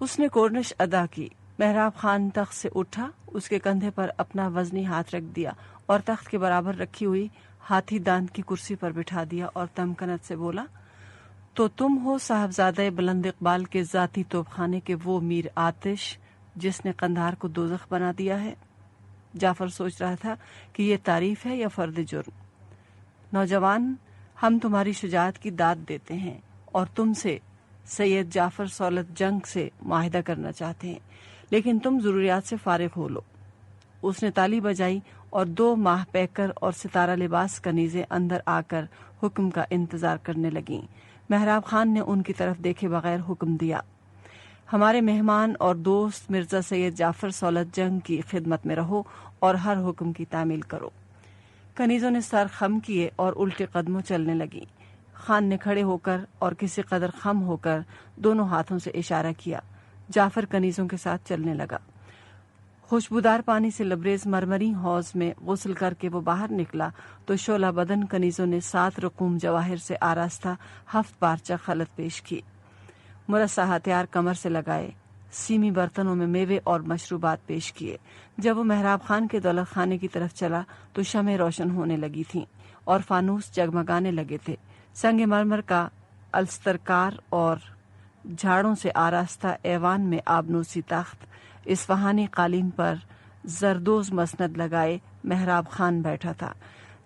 اس نے کورنش ادا کی۔ محراب خان تخت سے اٹھا، اس کے کندھے پر اپنا وزنی ہاتھ رکھ دیا اور تخت کے برابر رکھی ہوئی ہاتھی دانت کی کرسی پر بٹھا دیا اور تمکنت سے بولا، تو تم ہو صاحبزادہ بلند اقبال کے ذاتی توپ خانے کے وہ میر آتش جس نے قندھار کو دوزخ بنا دیا ہے؟ جعفر سوچ رہا تھا کہ یہ تعریف ہے یا فرد جرم۔ نوجوان، ہم تمہاری شجاعت کی داد دیتے ہیں اور تم سے سید جعفر سولت جنگ سے معاہدہ کرنا چاہتے ہیں، لیکن تم ضروریات سے فارغ ہو لو۔ اس نے تالی بجائی اور 2 ماہ پیکر اور ستارہ لباس کنیزیں اندر آ کر حکم کا انتظار کرنے لگیں۔ محراب خان نے ان کی طرف دیکھے بغیر حکم دیا، ہمارے مہمان اور دوست مرزا سید جعفر سولت جنگ کی خدمت میں رہو اور ہر حکم کی تعمیل کرو۔ کنیزوں نے سر خم کیے اور الٹے قدموں چلنے لگیں۔ خان نے کھڑے ہو کر اور کسی قدر خم ہو کر دونوں ہاتھوں سے اشارہ کیا۔ جعفر کنیزوں کے ساتھ چلنے لگا۔ خوشبودار پانی سے لبریز مرمری حوض میں غسل کر کے وہ باہر نکلا تو شعلہ بدن کنیزوں نے 7 رقوم جواہر سے آراستہ 7 پارچہ خلط پیش کی، مرصع ہتھیار کمر سے لگائے، سیمی برتنوں میں میوے اور مشروبات پیش کیے۔ جب وہ محراب خان کے دولت خانے کی طرف چلا تو شمع روشن ہونے لگی تھیں اور فانوس جگمگانے لگے تھے۔ سنگ مرمر کا السترکار اور جھاڑوں سے آراستہ ایوان میں آبنوسی تخت، اصفہانی قالین پر زردوز مسند لگائے محراب خان بیٹھا تھا۔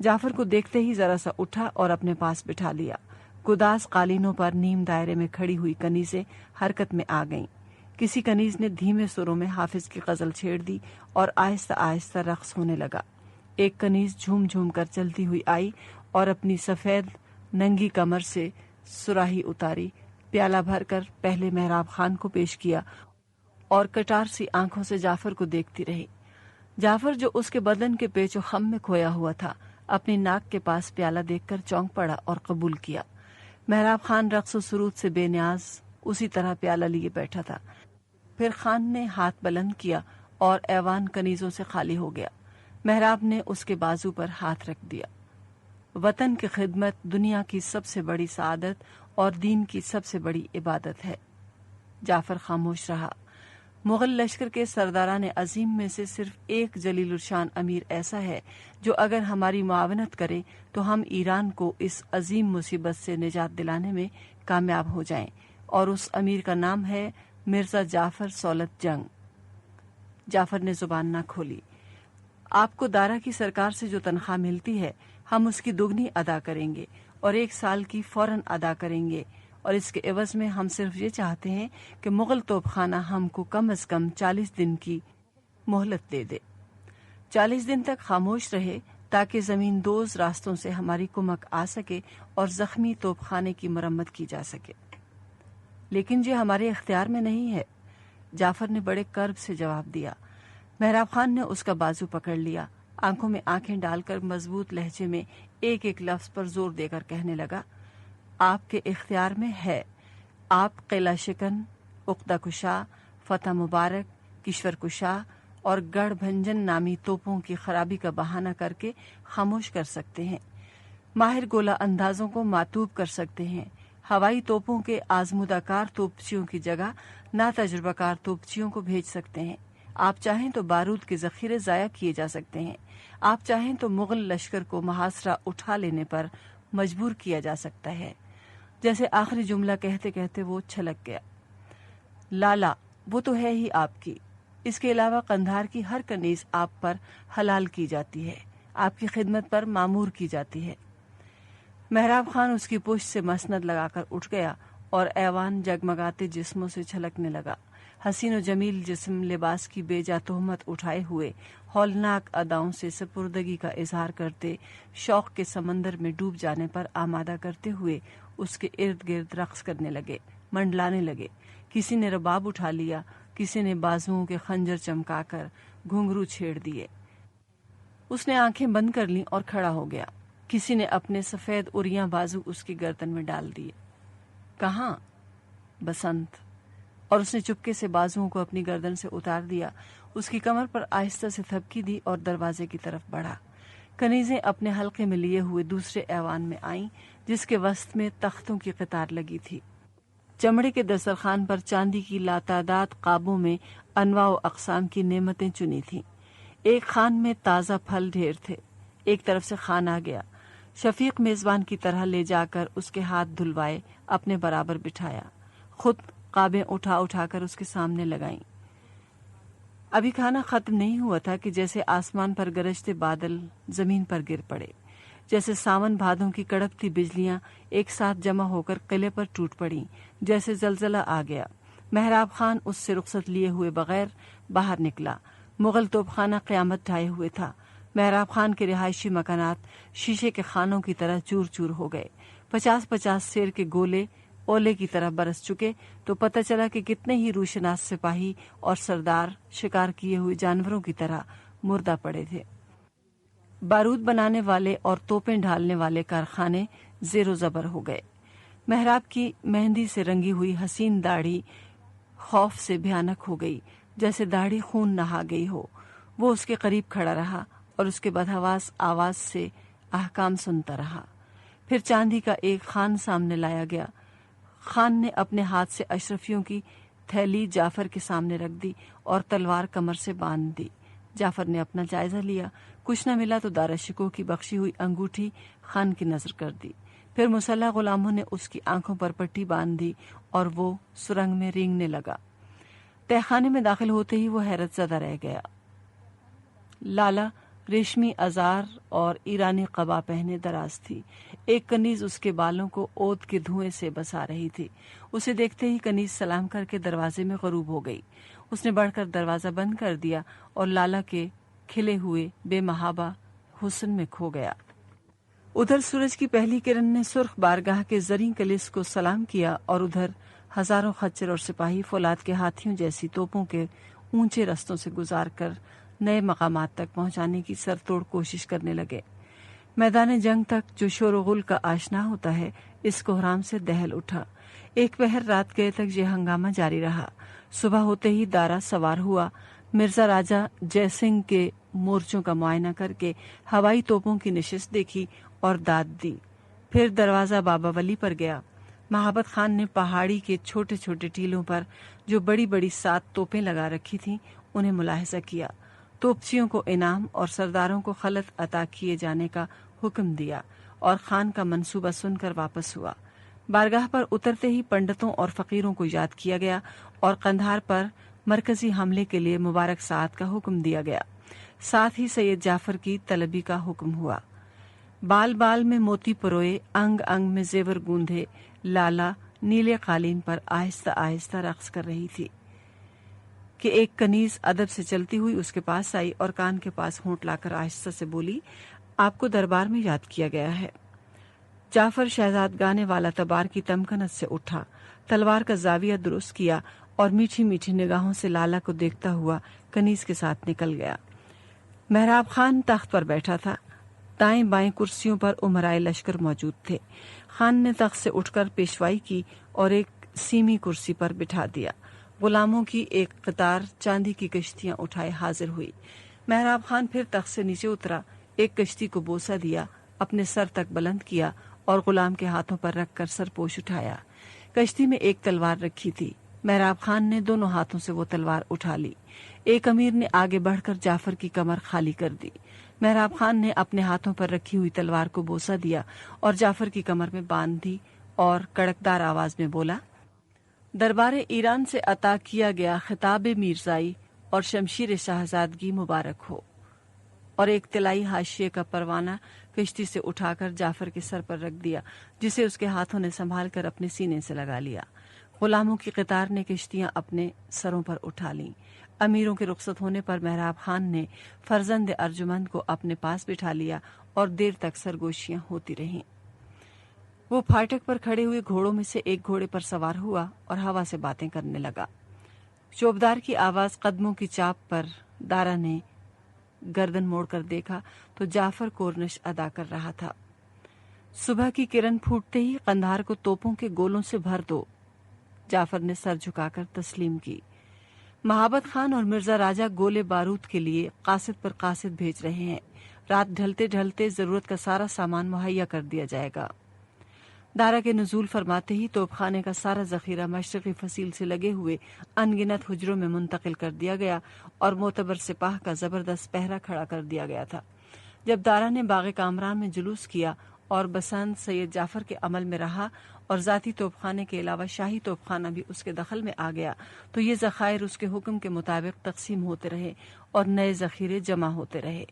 جعفر کو دیکھتے ہی ذرا سا اٹھا اور اپنے پاس بٹھا لیا۔ گداز قالینوں پر نیم دائرے میں کھڑی ہوئی کنیزیں حرکت میں آ گئیں۔ کسی کنیز نے دھیمے سروں میں حافظ کی غزل چھیڑ دی اور آہستہ آہستہ رقص ہونے لگا۔ ایک کنیز جھوم جھوم کر چلتی ہوئی آئی اور اپنی سفید ننگی کمر سے سراہی اتاری، پیالہ بھر کر پہلے محراب خان کو پیش کیا اور کٹار سی آنکھوں سے جعفر کو دیکھتی رہی۔ جعفر جو اس کے بدن کے پیچ و خم میں کھویا ہوا تھا، اپنی ناک کے پاس پیالہ دیکھ کر چونک پڑا اور قبول کیا۔ محراب خان رقص و سرود سے بے نیاز اسی طرح پیالہ لیے بیٹھا تھا۔ پھر خان نے ہاتھ بلند کیا اور ایوان کنیزوں سے خالی ہو گیا۔ محراب نے اس کے بازو پر ہاتھ رکھ دیا۔ وطن کی خدمت دنیا کی سب سے بڑی سعادت اور دین کی سب سے بڑی عبادت ہے۔ جعفر خاموش رہا۔ مغل لشکر کے سرداران عظیم میں سے صرف ایک جلیل الشان امیر ایسا ہے جو اگر ہماری معاونت کرے تو ہم ایران کو اس عظیم مصیبت سے نجات دلانے میں کامیاب ہو جائیں، اور اس امیر کا نام ہے مرزا جعفر سولت جنگ۔ جعفر نے زبان نہ کھولی۔ آپ کو دارا کی سرکار سے جو تنخواہ ملتی ہے ہم اس کی دگنی ادا کریں گے اور 1 سال کی فوراً ادا کریں گے، اور اس کے عوض میں ہم صرف یہ چاہتے ہیں کہ مغل توپ خانہ ہم کو کم از کم 40 دن کی مہلت دے دے۔ 40 دن تک خاموش رہے تاکہ زمین دوز راستوں سے ہماری کمک آ سکے اور زخمی توپ خانے کی مرمت کی جا سکے۔ لیکن یہ ہمارے اختیار میں نہیں ہے، جعفر نے بڑے کرب سے جواب دیا۔ محراب خان نے اس کا بازو پکڑ لیا، آنکھوں میں آنکھیں ڈال کر مضبوط لہجے میں ایک ایک لفظ پر زور دے کر کہنے لگا، آپ کے اختیار میں ہے۔ آپ قلعہ شکن، عقدہ کشا، فتح مبارک، کشور کشا اور گڑھ بھنجن نامی توپوں کی خرابی کا بہانہ کر کے خاموش کر سکتے ہیں، ماہر گولہ اندازوں کو ماتوب کر سکتے ہیں، ہوائی توپوں کے آزمودہ کار توپچیوں کی جگہ ناتجربہ کار توپچیوں کو بھیج سکتے ہیں، آپ چاہیں تو بارود کے ذخیرے ضائع کیے جا سکتے ہیں، آپ چاہیں تو مغل لشکر کو محاصرہ اٹھا لینے پر مجبور کیا جا سکتا ہے۔ جیسے آخری جملہ کہتے کہتے وہ چھلک گیا۔ لالا، وہ تو ہے ہی آپ کی، اس کے علاوہ قندھار کی ہر کنیز آپ پر حلال کی جاتی ہے، آپ کی خدمت پر مامور کی جاتی ہے۔ محراب خان اس کی پشت سے مسند لگا کر اٹھ گیا اور ایوان جگمگاتے جسموں سے چھلکنے لگا۔ حسین و جمیل جسم لباس کی بے جا تہمت اٹھائے ہوئے ہولناک اداؤں سے سپردگی کا اظہار کرتے، شوق کے سمندر میں ڈوب جانے پر آمادہ کرتے ہوئے اس کے ارد گرد رقص کرنے لگے، منڈلانے لگے۔ کسی نے رباب اٹھا لیا، کسی نے بازوؤں کے خنجر چمکا کر گھنگرو چھیڑ دیے۔ اس نے آنکھیں بند کر لیں اور کھڑا ہو گیا۔ کسی نے اپنے سفید اریاں بازو اس کی گردن میں ڈال دیے۔ کہاں؟ بسنت۔ اور اس نے چپکے سے بازوؤں کو اپنی گردن سے اتار دیا، اس کی کمر پر آہستہ سے تھپکی دی اور دروازے کی طرف بڑھا۔ کنیزیں اپنے حلقے میں لیے ہوئے دوسرے ایوان میں آئیں جس کے وسط میں تختوں کی قطار لگی تھی۔ چمڑے کے دسترخوان پر چاندی کی لاتعداد قابوں میں انواع و اقسام کی نعمتیں چنی تھیں۔ ایک خوان میں تازہ پھل ڈھیر تھے۔ ایک طرف سے خوان آ گیا، شفیق میزبان کی طرح لے جا کر اس کے ہاتھ دھلوائے، اپنے برابر بٹھایا، خود قابیں اٹھا اٹھا کر اس کے سامنے لگائیں۔ ابھی کھانا ختم نہیں ہوا تھا کہ جیسے آسمان پر گرجتے بادل زمین پر گر پڑے، جیسے ساون بھادوں کی کڑپتی بجلیاں ایک ساتھ جمع ہو کر قلعے پر ٹوٹ پڑیں، جیسے زلزلہ آ گیا۔ محراب خان اس سے رخصت لیے ہوئے بغیر باہر نکلا۔ مغل توپ خانہ قیامت ڈھائے ہوئے تھا۔ محراب خان کے رہائشی مکانات شیشے کے خانوں کی طرح چور چور ہو گئے۔ 50 سیر کے گولے اولے کی طرح برس چکے تو پتہ چلا کہ کتنے ہی روشناس سپاہی اور سردار شکار کیے ہوئے جانوروں کی طرح مردہ پڑے تھے۔ بارود بنانے والے اور توپیں ڈھالنے والے کارخانے زیر و زبر ہو گئے۔ محراب کی مہندی سے رنگی ہوئی حسین داڑھی خوف سے بھیانک ہو گئی، جیسے داڑھی خون نہا گئی ہو۔ وہ اس کے قریب کھڑا رہا اور اس کے بدحواس آواز سے احکام سنتا رہا۔ پھر چاندی کا ایک خوان سامنے لایا گیا۔ خان نے اپنے ہاتھ سے اشرفیوں کی تھیلی جعفر کے سامنے رکھ دی اور تلوار کمر سے باندھ دی۔ جعفر نے اپنا جائزہ لیا، کچھ نہ ملا تو دارا شکوہ کی بخشی ہوئی انگوٹھی خان کی نظر کر دی۔ پھر مسلح غلاموں نے اس کی آنکھوں پر پٹی باندھ دی اور وہ سرنگ میں رینگنے لگا۔ تہہ خانے میں داخل ہوتے ہی وہ حیرت زدہ رہ گیا۔ لالا ریشمی ازار اور ایرانی قبا پہنے دراز تھی۔ ایک کنیز اس کے بالوں کو عود کے دھوئیں سے بسا رہی تھی۔ اسے دیکھتے ہی کنیز سلام کر کے دروازے میں غروب ہو گئی۔ اس نے بڑھ کر دروازہ بند کر دیا اور لالا کے کھلے ہوئے بے محابہ حسن میں کھو گیا۔ ادھر سورج کی پہلی کرن نے سرخ بارگاہ کے زریں کلس کو سلام کیا اور ادھر ہزاروں خچر اور سپاہی فولاد کے ہاتھیوں جیسی توپوں کے اونچے رستوں سے گزار کر نئے مقامات تک پہنچانے کی سر توڑ کوشش کرنے لگے۔ میدان جنگ تک جو شور و غل کا آشنا ہوتا ہے اس کوہرام سے دہل اٹھا۔ ایک پہر رات گئے تک یہ ہنگامہ جاری رہا۔ صبح ہوتے ہی دارا سوار ہوا۔ مرزا راجہ جے سنگھ کے مورچوں کا معائنہ کر کے ہوائی توپوں کی نشست دیکھی اور داد دی۔ پھر دروازہ بابا ولی پر گیا۔ مہابت خان نے پہاڑی کے چھوٹے چھوٹے ٹیلوں پر جو بڑی بڑی 7 توپیں لگا رکھی تھیں انہیں ملاحظہ کیا۔ توپچیوں کو انعام اور سرداروں کو خلط عطا کیے جانے کا حکم دیا اور خان کا منصوبہ سن کر واپس ہوا۔ بارگاہ پر اترتے ہی پنڈتوں اور فقیروں کو یاد کیا گیا اور قندھار پر مرکزی حملے کے لیے مبارک ساعت کا حکم دیا گیا۔ ساتھ ہی سید جعفر کی طلبی کا حکم ہوا۔ بال بال میں موتی پروئے، انگ انگ میں زیور گوندھے لالا نیلے قالین پر آہستہ آہستہ رقص کر رہی تھی کہ ایک کنیز ادب سے چلتی ہوئی اس کے پاس آئی اور کان کے پاس ہونٹ لا کر آہستہ سے بولی، آپ کو دربار میں یاد کیا گیا ہے۔ جعفر شہزادگانے والا تبار کی تمکنت سے اٹھا، تلوار کا زاویہ درست کیا اور میٹھی میٹھی نگاہوں سے لالا کو دیکھتا ہوا کنیز کے ساتھ نکل گیا۔ محراب خان تخت پر بیٹھا تھا۔ دائیں بائیں کرسیوں پر امرائے لشکر موجود تھے۔ خان نے تخت سے اٹھ کر پیشوائی کی اور ایک سیمی کرسی پر بٹھا دیا۔ غلاموں کی ایک قطار چاندی کی کشتیاں اٹھائے حاضر ہوئی۔ محراب خان پھر تخت سے نیچے اترا، ایک کشتی کو بوسہ دیا، اپنے سر تک بلند کیا اور غلام کے ہاتھوں پر رکھ کر سرپوش اٹھایا۔ کشتی میں ایک تلوار رکھی تھی۔ محراب خان نے دونوں ہاتھوں سے وہ تلوار اٹھا لی۔ ایک امیر نے آگے بڑھ کر جعفر کی کمر خالی کر دی۔ محراب خان نے اپنے ہاتھوں پر رکھی ہوئی تلوار کو بوسہ دیا اور جعفر کی کمر میں باندھ دی اور کڑکدار آواز میں بولا، دربار ایران سے عطا کیا گیا خطاب میرزائی اور شمشیر شہزادگی مبارک ہو، اور ایک طلائی حاشیے کا پروانہ کشتی سے اٹھا کر جعفر کے سر پر رکھ دیا، جسے اس کے ہاتھوں نے سنبھال کر اپنے سینے سے لگا لیا۔ غلاموں کی قطار نے کشتیاں اپنے سروں پر اٹھا لیں۔ امیروں کے رخصت ہونے پر محراب خان نے فرزند ارجمند کو اپنے پاس بٹھا لیا اور دیر تک سرگوشیاں ہوتی رہیں۔ وہ پھاٹک پر کھڑے ہوئے گھوڑوں میں سے ایک گھوڑے پر سوار ہوا اور ہوا سے باتیں کرنے لگا۔ چوبدار کی آواز قدموں کی چاپ پر دارا نے گردن موڑ کر دیکھا تو جعفر کورنش ادا کر رہا تھا۔ صبح کی کرن پھوٹتے ہی قندھار کو توپوں کے گولوں سے بھر دو، جعفر نے سر جھکا کر تسلیم کی۔ مہابت خان اور مرزا راجہ گولے بارود کے لیے قاصد پر قاصد بھیج رہے ہیں۔ رات ڈھلتے ڈھلتے ضرورت کا سارا سامان مہیا کر دیا جائے گا۔ दारा के नुज़ूल फरमाते ही तोपखाने का सारा ज़ख़ीरा मशरक़ी फसील से लगे हुए अनगिनत हुजरों में मुंतकिल कर दिया गया और मोतबर सिपाह का ज़बरदस्त पहरा खड़ा कर दिया गया था। जब दारा ने बाग़ कामरान में जुलूस किया और बसंत सैयद जाफ़र के अमल में रहा और ज़ाती तोपखाने के अलावा शाही तोपखाना भी उसके दखल में आ गया, तो ये ज़ख़ायर उसके हुक्म के मुताबिक तकसीम होते रहे और नए ज़ख़ीरे जमा होते रहे।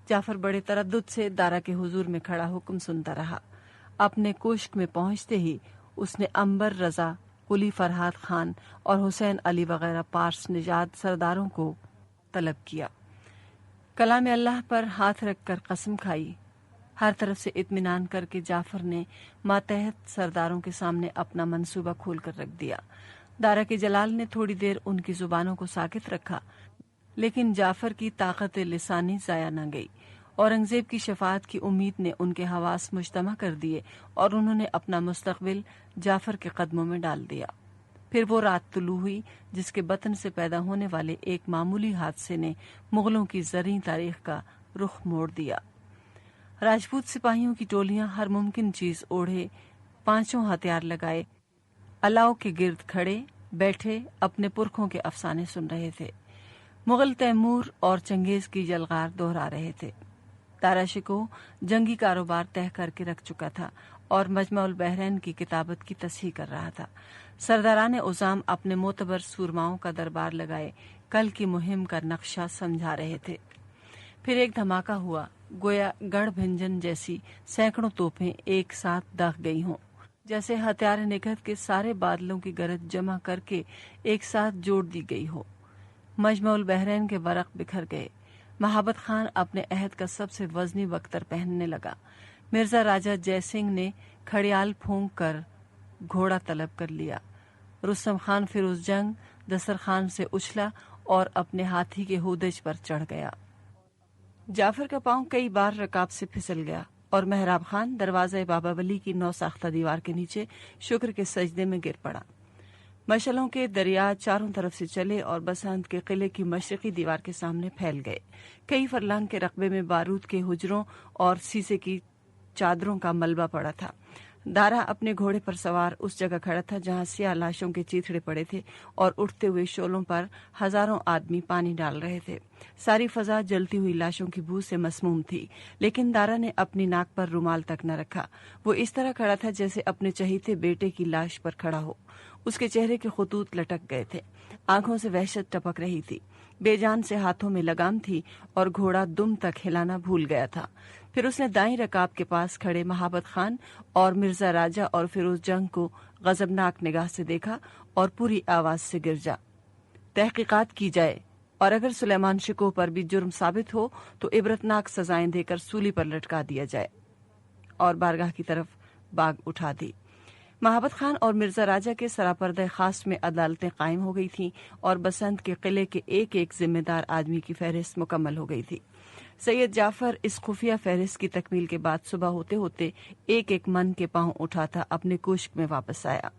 जाफ़र बड़े तरद्दुद से दारा के हुजूर में खड़ा हुक्म सुनता रहा। अपने कोष्क में पहुंचते ही उसने अंबर रजा, कुली फरहाद खान और हुसैन अली वगैरह पार्स निजात सरदारों को तलब किया। कलाम अल्लाह पर हाथ रखकर कसम खाई। हर तरफ से इत्मीनान करके जाफर ने मातहत सरदारों के सामने अपना मंसूबा खोल कर रख दिया। दारा के जलाल ने थोड़ी देर उनकी जुबानों को साकित रखा, लेकिन जाफर की ताकत लिसानी जाया न गई। औरंगजेब की शफाअत की उम्मीद ने उनके हवास मुश्तमा कर दिए और उन्होंने अपना मुस्तकबिल जाफर के कदमों में डाल दिया। फिर वो रात तुलू हुई जिसके बतन से पैदा होने वाले एक मामूली हादसे ने मुगलों की ज़री तारीख का रुख मोड़ दिया। राजपूत सिपाहियों की टोलियां हर मुमकिन चीज ओढ़े, पांचों हथियार लगाए, अलाव के गिर्द खड़े बैठे अपने पुरखों के अफसाने सुन रहे थे। मुगल तैमूर और चंगेज की जलगार दोहरा रहे थे। दारा शिकोह जंगी कारोबार तय करके रख चुका था और मजमा-उल बहरैन की किताबत की तस्हीह कर रहा था। सरदारान उज़ाम अपने मोतबर सूरमाओं का दरबार लगाए कल की मुहिम का नक्शा समझा रहे थे। फिर एक धमाका हुआ, गोया गढ़ भिंजन जैसी सैकड़ों तोपें एक साथ दग गई हों, जैसे हथियार निगहत के सारे बादलों की गरज जमा करके एक साथ जोड़ दी गई हो। मजमा-उल बहरैन के वरक बिखर गए। महाबत खान अपने अहद का सबसे वजनी बख्तर पहनने लगा। मिर्जा राजा जयसिंह ने खड़ियाल फूंक कर घोड़ा तलब कर लिया। रुस्तम खान फिरोज जंग दस्तरखान से उछला और अपने हाथी के होदज पर चढ़ गया। जाफर का पांव कई बार रकाब से फिसल गया और मेहराब खान दरवाज़े बाबा वली की नौ साख्ता दीवार के नीचे शुक्र के सजदे में गिर पड़ा। मशलों के दरिया चारों तरफ से चले और बसंत के किले की मशरकी दीवार के सामने फैल गए। कई फरलांग के रकबे में बारूद के हुजरों और सीसे की चादरों का मलबा पड़ा था। दारा अपने घोड़े पर सवार उस जगह खड़ा था जहां सियाह लाशों के चीथड़े पड़े थे और उठते हुए शोलों पर हजारों आदमी पानी डाल रहे थे। सारी फजा जलती हुई लाशों की बू से मसमूम थी, लेकिन दारा ने अपनी नाक पर रुमाल तक न रखा। वो इस तरह खड़ा था जैसे अपने चहीते बेटे की लाश पर खड़ा हो। उसके चेहरे के खुतूत लटक गए थे, आंखों से वहशत टपक रही थी, बेजान से हाथों में लगाम थी और घोड़ा दुम तक हिलाना भूल गया था। फिर उसने दाईं रकाब के पास खड़े महाबत खान और मिर्जा राजा और फिरोज जंग को गजबनाक निगाह से देखा और पूरी आवाज से गिरजा, तहकीकात की जाए और अगर सुलेमान शिकोह पर भी जुर्म साबित हो तो इबरतनाक सजाएं देकर सूली पर लटका दिया जाए। और बारगाह की तरफ बाग उठा दी। महाबत खान और मिर्जा राजा के सरापर्दे खास में अदालतें कायम हो गई थीं और बसंत के किले के एक एक जिम्मेदार आदमी की फहरिस्त मुकम्मल हो गई थी। सैयद जाफर इस खुफिया फहरिस्त की तकमील के बाद सुबह होते होते एक एक मन के पांव उठाता अपने कोष्क में वापस आया।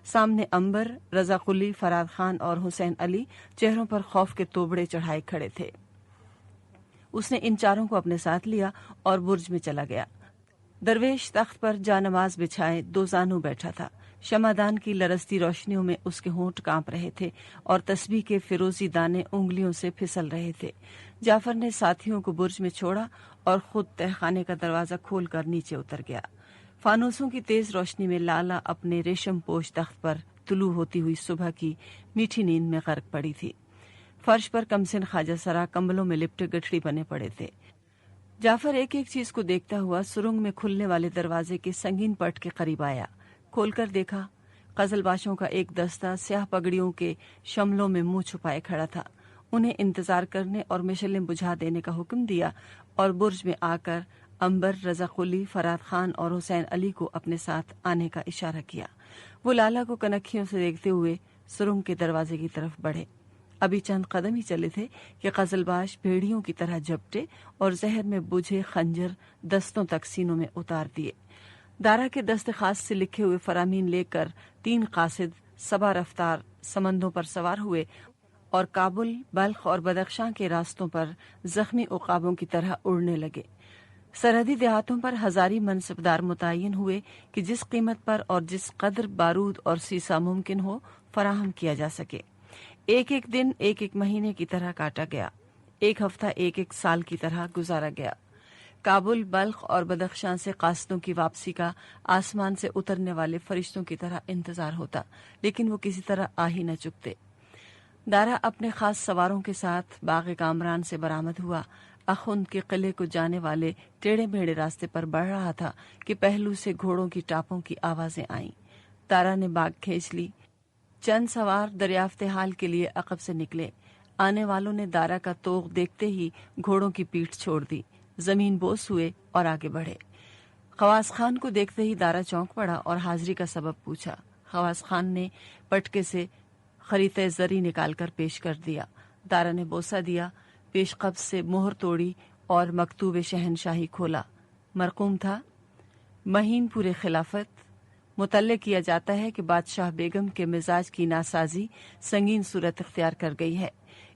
सामने अंबर, रजा कुली, फराद खान और हुसैन अली चेहरों पर खौफ के तोबड़े चढ़ाए खड़े थे। उसने इन चारों को अपने साथ लिया और बुर्ज में चला गया। दरवेश तख्त पर जानमाज बिछाए दो जानू बैठा था। शमादान की लरसती रोशनियों में उसके होंठ कांप रहे थे और तस्बीह के फिरोजी दाने उंगलियों से फिसल रहे थे। जाफर ने साथियों को बुर्ज में छोड़ा और खुद तहखाने का दरवाजा खोलकर नीचे उतर गया। फानूसों की तेज रोशनी में लाला अपने रेशम पोश तख्त पर तुलू होती हुई सुबह की मीठी नींद में गर्क पड़ी थी। फर्श पर कमसिन ख्वाजा सरा कंबलों में लिपटे गठड़ी बने पड़े थे। जाफर एक एक चीज को देखता हुआ सुरंग में खुलने वाले दरवाजे के संगीन पट के करीब आया। खोलकर देखा, गजलबाशों का एक दस्ता स्याह पगड़ियों के शमलों में मुंह छुपाए खड़ा था। उन्हें इंतजार करने और मिशलें बुझा देने का हुक्म दिया और बुर्ज में आकर अंबर, रजा कुली, फराद खान और हुसैन अली को अपने साथ आने का इशारा किया। वो लाला को कनखियों से देखते हुए सुरंग के दरवाजे की तरफ बढ़े। अभी चंद कदम ही चले थे कि गजलबाश भेड़ियों की तरह झपटे और जहर में बुझे खंजर दस्तों तक सीनों में उतार दिए। दारा के दस्त खास से लिखे हुए फरामीन लेकर 3 कासिद सबा रफ्तार समंदों पर सवार हुए और काबुल, बल्ख और बदख्शां के रास्तों पर जख्मी उकाबों की तरह उड़ने लगे। सरहदी देहातों पर हजारी मनसबदार मुतय्यन हुए कि जिस कीमत पर और जिस कदर बारूद और सीसा मुमकिन हो फराहम किया जा सके। एक एक दिन एक एक महीने की तरह काटा गया, एक हफ्ता एक एक साल की तरह गुजारा गया। काबुल, बल्ख और बदख्शां से कासदों की वापसी का आसमान से उतरने वाले फरिश्तों की तरह इंतजार होता, लेकिन वो किसी तरह आ ही न चुकते। दारा अपने खास सवारों के साथ बाग कामरान से बरामद हुआ। अखुंद के किले को जाने वाले टेढ़े मेढ़े रास्ते पर बढ़ रहा था कि पहलू से घोड़ों की टापों की आवाजें आईं। दारा ने बाग खींच ली। चंद सवार दरियाफ्ते हाल के लिए अकब से निकले। आने वालों ने दारा का तोग देखते ही घोड़ों की पीठ छोड़ दी, जमीन बोस हुए और आगे बढ़े। खवास खान को देखते ही दारा चौंक पड़ा और हाजिरी का सबब पूछा। खवास खान ने पटके से खरीते जरी निकालकर पेश कर दिया। दारा ने बोसा दिया, पेशकब्ज से मोहर तोड़ी और मकतूब शहनशाही खोला। मरकूम था, महीन पूरे खिलाफत। मुतल्ले किया जाता है कि बादशाह बेगम के मिजाज की नासाजी संगीन सूरत इख्तियार कर गई है,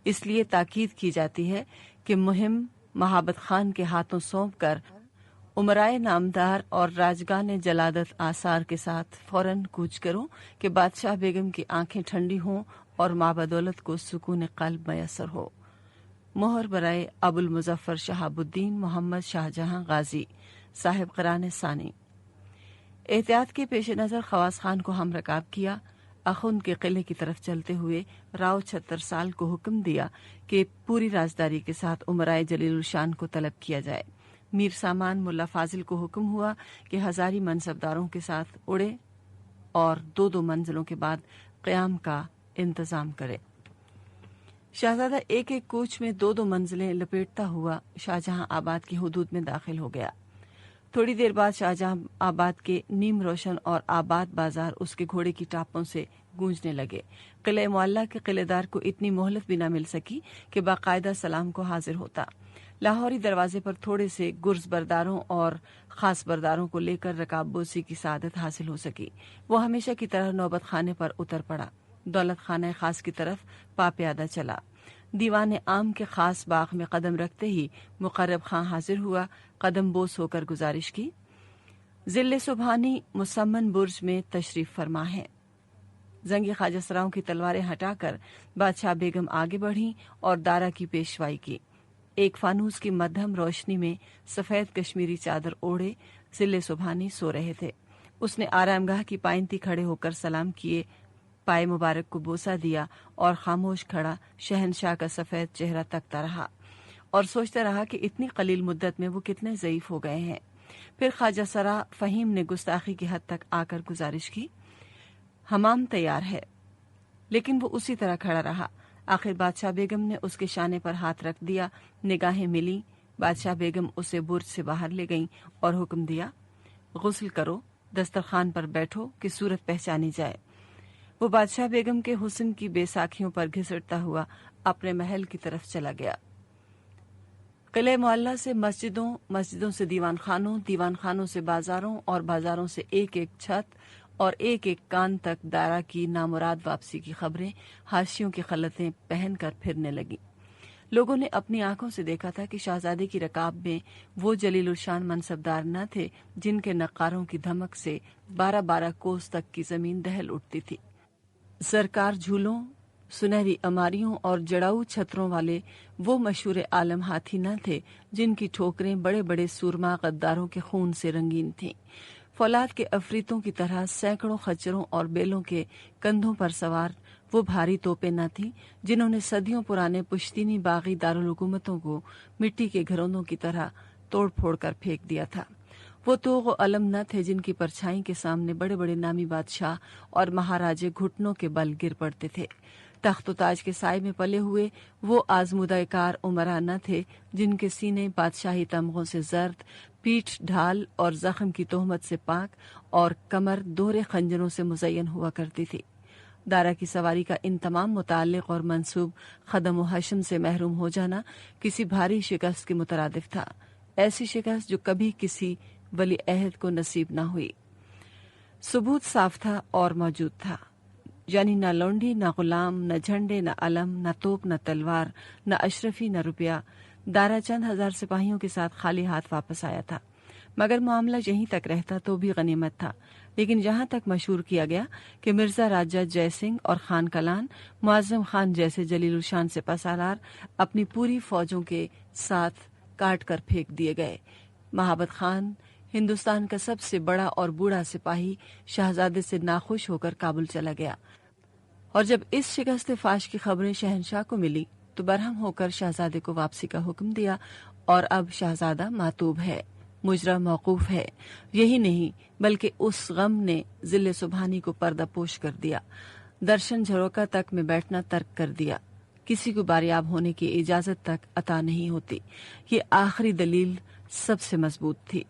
इसलिए ताकीद की जाती है कि मुहिम महाबत खान के हाथों सौंप कर उमराए नामदार और राजगाह ने जलादत आसार के साथ फौरन कूच करो कि बादशाह बेगम की आंखें ठंडी हों और माँ बदौलत को सुकून कल्ब मयसर हो। मोहर बराए अबुल मुजफ्फर शहाबुद्दीन मोहम्मद शाहजहां गाजी साहिब क़रान सानी। एहतियात के पेश नज़र खवास खान को हम रकाब किया। अखुंद के किले की तरफ चलते हुए राव 76 साल को हुक्म दिया कि पूरी राजदारी के साथ उमराए जलीलुल शान को तलब किया जाए। मीर सामान मुल्ला फाजिल को हुक्म हुआ कि हजारी मनसबदारों के साथ उड़े और 2-2 मंजिलों के बाद क़याम का इंतजाम करे। शहजादा एक एक कूच में 2-2 मंजिलें लपेटता हुआ शाहजहां आबाद की हुदूद में दाखिल हो गया। थोड़ी देर बाद शाहजहां आबाद के नीम रोशन और आबाद बाजार उसके घोड़े की टापों से गूंजने लगे। किले मुअल्ला के किलेदार को इतनी मोहलत भी न मिल सकी कि बाकायदा सलाम को हाजिर होता। लाहौरी दरवाजे पर थोड़े से गुर्ज बरदारों और खास बरदारों को लेकर रकाबोसी की सादत हासिल हो सकी। वो हमेशा की तरह नौबत खाने पर उतर पड़ा। दौलत खाना खास की तरफ पाप्यादा चला। दीवान आम के खास बाग में कदम रखते ही मुकर्रब खां हाजिर हुआ। कदम बोस होकर गुजारिश की, जिले सुबहानी मुसम्मन बुर्ज में तशरीफ फरमा है। जंगी ख्वाजा सराओं की तलवारें हटाकर बादशाह बेगम आगे बढ़ी और दारा की पेशवाई की। एक फानूस की मध्यम रोशनी में सफेद कश्मीरी चादर ओढ़े जिले सुबहानी सो रहे थे। उसने आरामगाह की पाइंती खड़े होकर सलाम किए, पाए मुबारक को बोसा दिया और खामोश खड़ा शहनशाह का सफेद चेहरा तकता रहा और सोचता रहा कि इतनी कलील मुद्दत में वो कितने ज़ईफ हो गए हैं। फिर ख्वाजा सरा फहीम ने गुस्ताखी की हद तक आकर गुजारिश की, हमाम तैयार है, लेकिन वो उसी तरह खड़ा रहा। आखिर बादशाह बेगम ने उसके शाने पर हाथ रख दिया। निगाहें मिली। बादशाह बेगम उसे बुर्ज से बाहर ले गईं और हुक्म दिया, गुस्ल करो, दस्तरखान पर बैठो कि सूरत पहचानी जाए। वो बादशाह बेगम के हुस्न की बेसाखियों पर घिसटता हुआ अपने महल की तरफ चला गया। किले मुअल्ला से मस्जिदों, मस्जिदों से दीवान खानों, दीवान खानों से बाजारों और बाजारों से एक एक छत और एक एक कान तक दारा की नामुराद वापसी की खबरें हाशियों की खलतें पहनकर फिरने लगीं। लोगों ने अपनी आंखों से देखा था कि शहजादे की रकाब में वो जलीलुल शान मनसबदार न थे जिनके नक्कारों की धमक से 12-12 कोस तक की जमीन दहल उठती थी। सरकार झूलों, सुनहरी अमारियों और जड़ाऊ छतरों वाले वो मशहूर आलम हाथी न थे जिनकी ठोकरें बड़े बड़े सूरमा गद्दारों के खून से रंगीन थीं। फौलाद के अफरीतों की तरह सैकड़ों खच्चरों और बेलों के कंधों पर सवार वो भारी तोपें न थीं जिन्होंने सदियों पुराने पुश्तीनी बागी दारुल हुकूमतों को मिट्टी के घरौंदों की तरह तोड़ फोड़ कर फेंक दिया था। वो तो वो अलम न थे जिनकी परछाई के सामने बड़े बड़े नामी बादशाह और महाराजे घुटनों के बल गिर पड़ते थे। तख्त ताज के साए में पले हुए वो आजमुदाकार उमरा न थे जिनके सीने बादशाही तमगों से जर्द, पीठ ढाल और जख्म की तोहमत से पाक और कमर दोहरे खंजरों से मुज़य्यन हुआ करती थी। दारा की सवारी का इन तमाम मुताल्लिक और मंसूब खदम व हशम से महरूम हो जाना किसी भारी शिकस्त के मुतरादिफ था, ऐसी शिकस्त जो कभी किसी वली अहद को नसीब न हुई। सबूत साफ था और मौजूद था, यानी न लौंडी, न गुलाम, न झंडे, न अलम, न तोप, न तलवार, न अशरफी, न रुपया। दारा चंद 1000 सिपाहियों के साथ खाली हाथ वापस आया था, मगर मामला यहीं तक रहता तो भी गनीमत था। लेकिन जहां तक मशहूर किया गया कि मिर्जा राजा जय सिंह और खान कलान, मुआज़्ज़म खान जैसे जलीलुल शान सिपहसालार अपनी पूरी फौजों के साथ काट कर फेंक दिए गए। महाबत खान, हिंदुस्तान का सबसे बड़ा और बूढ़ा सिपाही, शहजादे से नाखुश होकर काबुल चला गया, और जब इस शिकस्त फाश की खबरें शहनशाह को मिली तो बरहम होकर शहजादे को वापसी का हुक्म दिया, और अब शहजादा मातूब है, मुजरा मौकूफ है। यही नहीं बल्कि उस गम ने जिले सुबहानी को पर्दापोश कर दिया, दर्शन झरोका तक में बैठना तर्क कर दिया, किसी को बारियाब होने की इजाजत तक अता नहीं होती। ये आखिरी दलील सबसे मजबूत थी।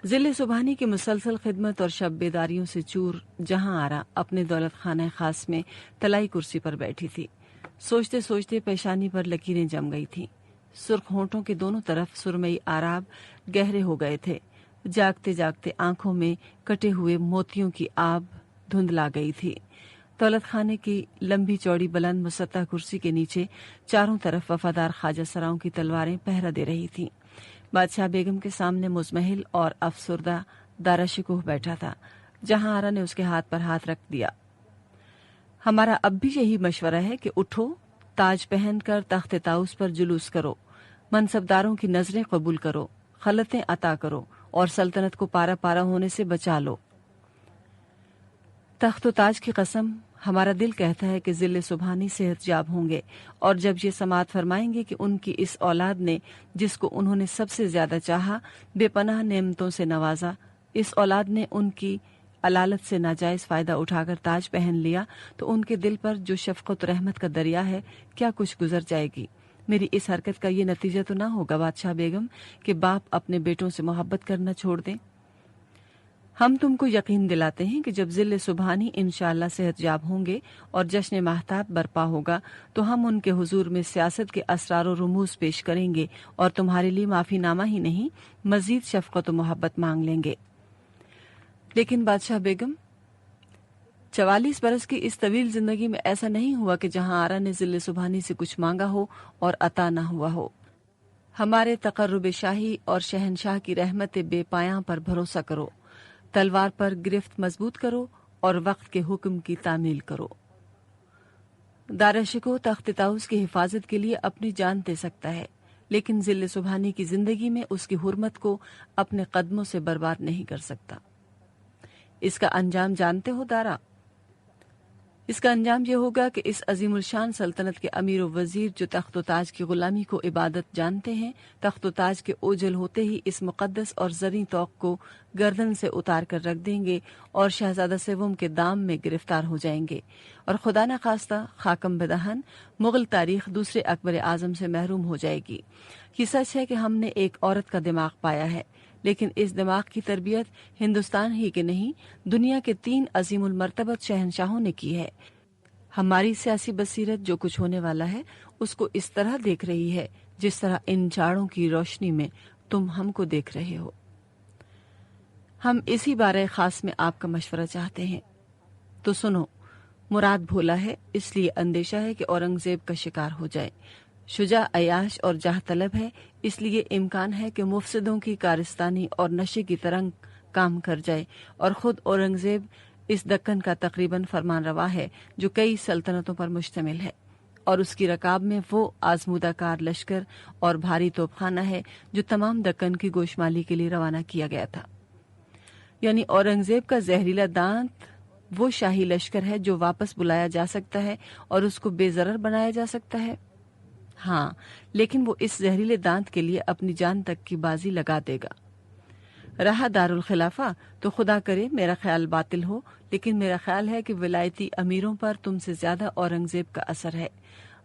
जिले सुबहानी की मुसलसल खिदमत और शब बेदारियों से चूर जहां आरा अपने दौलत खाना खास में तलाई कुर्सी पर बैठी थी। सोचते सोचते पेशानी पर लकीरें जम गई थीं। सुर्ख होंठों के दोनों तरफ सुरमई आराब गहरे हो गए थे। जागते जागते आंखों में कटे हुए मोतियों की आब धुंधला गई थी। दौलत खाने की लंबी चौड़ी बुलंद मुसत्ता कुर्सी के नीचे चारों तरफ वफादार ख्वाजा सराओं की तलवारें पहरा दे रही थीं। बादशाह बेगम के सामने मुजमहिल और अफसुर्दा दारा शिकोह बैठा था, जहां आरा ने उसके हाथ पर हाथ रख दिया। हमारा अब भी यही मशवरा है कि उठो, ताज पहनकर तख्त ताउस पर जुलूस करो, मनसबदारों की नजरें कबूल करो, खलतें अता करो और सल्तनत को पारा पारा होने से बचा लो। तख्त ताज की कसम, हमारा दिल कहता है कि जिले सुबहानी सेहतयाब होंगे, और जब ये समात फरमाएंगे कि उनकी इस औलाद ने, जिसको उन्होंने सबसे ज्यादा चाहा, बेपनाह नेमतों से नवाजा, इस औलाद ने उनकी अलालत से नाजायज फायदा उठाकर ताज पहन लिया, तो उनके दिल पर जो शफकत रहमत का दरिया है, क्या कुछ गुजर जाएगी। मेरी इस हरकत का ये नतीजा तो ना होगा बादशाह बेगम कि बाप अपने बेटों से मोहब्बत करना छोड़ दें। हम तुमको यकीन दिलाते हैं कि जब जिले सुबहानी इंशाअल्लाह सेहतयाब होंगे और जश्न महताब बरपा होगा, तो हम उनके हुजूर में सियासत के असरार और रुमूज पेश करेंगे और तुम्हारे लिए माफीनामा ही नहीं, मजीद शफकत और मोहब्बत मांग लेंगे। लेकिन बादशाह बेगम, 44 बरस की इस तवील जिंदगी में ऐसा नहीं हुआ कि जहां आरा ने जिले सुबहानी से कुछ मांगा हो और अता न हुआ हो। हमारे तकर्रुब शाही और शहनशाह की रहमत बेपायां पर भरोसा करो, तलवार पर गिरफ्त मजबूत करो और वक्त के हुक्म की तामील करो। दाराशिको तख्त ताउस की हिफाजत के लिए अपनी जान दे सकता है, लेकिन जिले सुबहानी की जिंदगी में उसकी हुर्मत को अपने कदमों से बर्बाद नहीं कर सकता। इसका अंजाम जानते हो दारा? इसका अंजाम यह होगा कि इस अजीमुल शान सल्तनत के अमीर व वजीर जो तख्त ताज की गुलामी को इबादत जानते हैं, तख्त ताज के ओझल होते ही इस मुकद्दस और जरी तौक को गर्दन से उतार कर रख देंगे और शहजादा सेवम के दाम में गिरफ्तार हो जाएंगे, और खुदा न खास्ता खाकम बदहन मुगल तारीख दूसरे अकबर आजम से महरूम हो जाएगी। ये सच है कि हमने एक औरत का दिमाग पाया है, लेकिन इस दिमाग की तरबियत हिंदुस्तान ही के नहीं, दुनिया के 3 अजीमुल मर्तबत शहनशाहों ने की है। हमारी सियासी बसीरत जो कुछ होने वाला है उसको इस तरह देख रही है जिस तरह इन जाड़ों की रोशनी में तुम हमको देख रहे हो। हम इसी बारे खास में आपका मशवरा चाहते हैं। तो सुनो, मुराद भोला है, इसलिए अंदेशा है कि औरंगजेब का शिकार हो जाए। शुजा अयाश और जाह तलब है, इसलिए इम्कान है कि मुफसिदों की कारिस्तानी और नशे की तरंग काम कर जाए, और खुद औरंगजेब इस दक्कन का तकरीबन फरमान रवा है जो कई सल्तनतों पर मुश्तमिल है, और उसकी रकाब में वो आजमूदाकार लश्कर और भारी तोपखाना है जो तमाम दक्कन की गोशमाली के लिए रवाना किया गया था। यानी औरंगजेब का जहरीला दांत वो शाही लश्कर है जो वापस बुलाया जा सकता है और उसको बेजरर बनाया जा सकता है। हाँ, लेकिन वो इस जहरीले दांत के लिए अपनी जान तक की बाजी लगा देगा। रहा दारुल खिलाफा तो खुदा करे मेरा ख्याल बातिल हो, लेकिन मेरा ख्याल है कि विलायती अमीरों पर तुमसे ज्यादा औरंगजेब का असर है।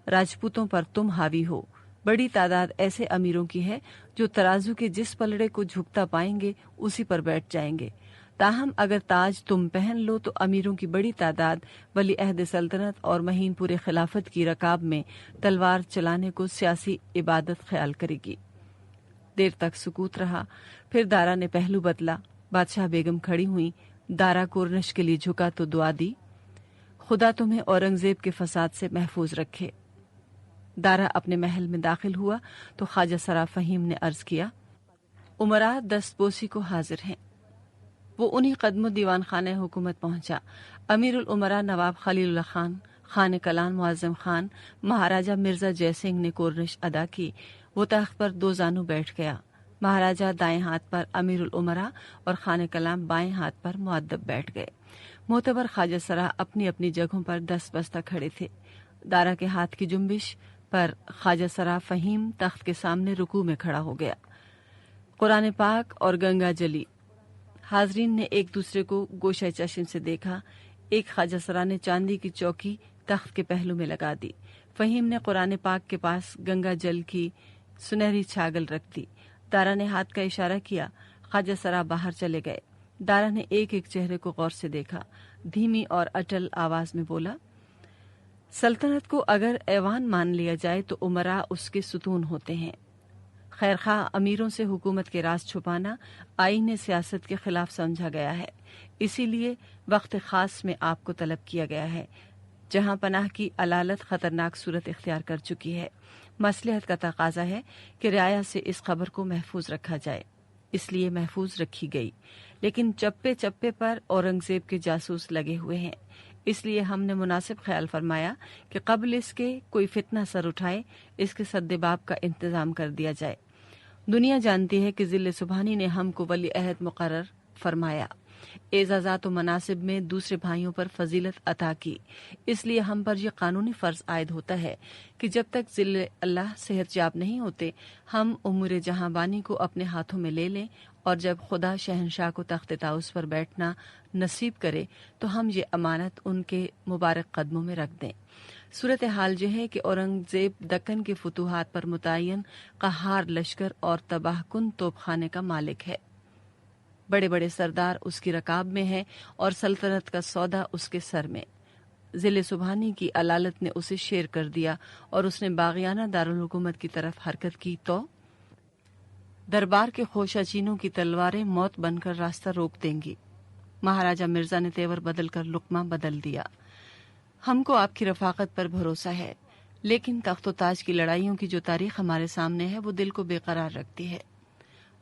राजपूतों पर तुम हावी हो। बड़ी तादाद ऐसे अमीरों की है जो तराजू के जिस पलड़े को झुकता पाएंगे उसी पर बैठ जाएंगे। ताहम अगर ताज तुम पहन लो तो अमीरों की बड़ी तादाद वली अहद सल्तनत और महीन पूरे खिलाफत की रकाब में तलवार चलाने को सियासी इबादत ख्याल करेगी। देर तक सुकूत रहा, फिर दारा ने पहलू बदला। बादशाह बेगम खड़ी हुई, दारा कोरनश के लिए झुका तो दुआ दी, खुदा तुम्हें औरंगजेब के फसाद से महफूज रखे। دارا اپنے محل میں داخل ہوا تو خواجہ سرا فہیم نے عرض کیا، امراء دستبوسی کو حاضر ہیں۔ وہ انہی قدموں دیوان خانہ حکومت پہنچا۔ امیر الامراء نواب خلیل اللہ خان، خان کلان معظم خان، مہاراجہ مرزا جے سنگھ نے کورنش ادا کی۔ وہ تخت پر دو زانو بیٹھ گیا۔ مہاراجہ دائیں ہاتھ پر امیر الامراء اور خان کلام بائیں ہاتھ پر مؤدب بیٹھ گئے۔ معتبر خواجہ سرا اپنی اپنی جگہوں پر دست بستہ کھڑے تھے۔ دارا کے ہاتھ کی جنبش پر خواجہ سرا فہیم تخت کے سامنے رکوع میں کھڑا ہو گیا۔ قرآن پاک اور گنگا جلی۔ حاضرین نے ایک دوسرے کو گوشہ چشم سے دیکھا۔ ایک خواجہ سرا نے چاندی کی چوکی تخت کے پہلو میں لگا دی۔ فہیم نے قرآن پاک کے پاس گنگا جل کی سنہری چھاگل رکھ دی۔ دارا نے ہاتھ کا اشارہ کیا۔ خواجہ سرا باہر چلے گئے۔ دارا نے ایک ایک چہرے کو غور سے دیکھا۔ دھیمی اور اٹل آواز میں بولا، سلطنت کو اگر ایوان مان لیا جائے تو امراء اس کے ستون ہوتے ہیں۔ خیرخواہ امیروں سے حکومت کے راز چھپانا آئین سیاست کے خلاف سمجھا گیا ہے، اسی لیے وقت خاص میں آپ کو طلب کیا گیا ہے، جہاں پناہ کی علالت خطرناک صورت اختیار کر چکی ہے۔ مصلحت کا تقاضا ہے کہ رعایا سے اس خبر کو محفوظ رکھا جائے، اس لیے محفوظ رکھی گئی، لیکن چپے چپے پر اورنگزیب کے جاسوس لگے ہوئے ہیں، اس لیے ہم نے مناسب خیال فرمایا کہ قبل اس کے کوئی فتنہ سر اٹھائے اس کے سدباب کا انتظام کر دیا جائے۔ دنیا جانتی ہے کہ ذل سبحانی نے ہم کو ولی عہد مقرر فرمایا، اعزازات و مناصب میں دوسرے بھائیوں پر فضیلت عطا کی، اس لیے ہم پر یہ قانونی فرض عائد ہوتا ہے کہ جب تک ذل اللہ صحت یاب نہیں ہوتے ہم امور جہاں بانی کو اپنے ہاتھوں میں لے لیں، اور جب خدا شہنشاہ کو تخت طاؤس پر بیٹھنا نصیب کرے تو ہم یہ امانت ان کے مبارک قدموں میں رکھ دیں۔ صورتحال یہ ہے کہ اورنگزیب دکن کے فتوحات پر متعین قہار لشکر اور تباہ کن توپ خانے کا مالک ہے۔ بڑے بڑے سردار اس کی رکاب میں ہیں اور سلطنت کا سودا اس کے سر میں۔ ذل سبحانی کی علالت نے اسے شیر کر دیا اور اس نے باغیانہ دارالحکومت کی طرف حرکت کی تو دربار کے خوشہ چینوں کی تلواریں موت بن کر راستہ روک دیں گی۔ مہاراجہ مرزا نے تیور بدل کر لقمہ بدل دیا۔ ہم کو آپ کی رفاقت پر بھروسہ ہے، لیکن تخت و تاج کی لڑائیوں کی جو تاریخ ہمارے سامنے ہے وہ دل کو بے قرار رکھتی ہے۔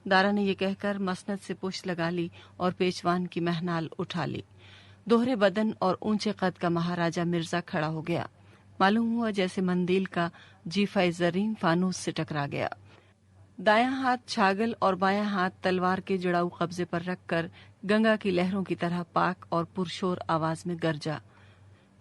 دارا نے یہ کہہ کر مسند سے پشت لگا لی اور پیچوان کی مہنال اٹھا لی۔ دوہرے بدن اور اونچے قد کا مہاراجہ مرزا کھڑا ہو گیا۔ معلوم ہوا جیسے مندیل کا جیفہ زرین فانوس سے ٹکرا گیا۔ دایاں ہاتھ چھاگل اور بایاں ہاتھ تلوار کے جڑاؤ قبضے پر رکھ کر گنگا کی لہروں کی طرح پاک اور پرشور آواز میں گرجا،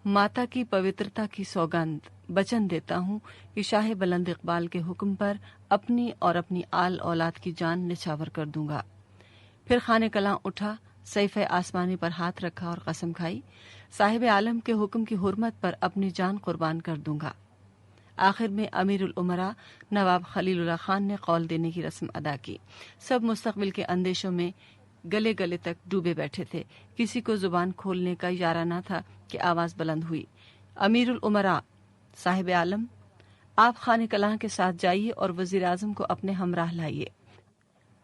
ماتا کی پوترتا کی سوگند بچن دیتا ہوں کہ شاہ بلند اقبال کے حکم پر اپنی اور اپنی آل اولاد کی جان نچھاور کر دوں گا۔ پھر خانہ کلاں اٹھا، سیف آسمانی پر ہاتھ رکھا اور قسم کھائی، صاحب عالم کے حکم کی حرمت پر اپنی جان قربان کر دوں گا۔ آخر میں امیر الامراء نواب خلیل اللہ خان نے قول دینے کی رسم ادا کی۔ سب مستقبل کے اندیشوں میں گلے گلے تک ڈوبے بیٹھے تھے، کسی کو زبان کھولنے کا اشارہ نہ تھا کہ آواز بلند ہوئی، امیر الامراء، صاحب عالم، آپ خانہ کلاں کے ساتھ جائیے اور وزیر اعظم کو اپنے ہمراہ لائیے۔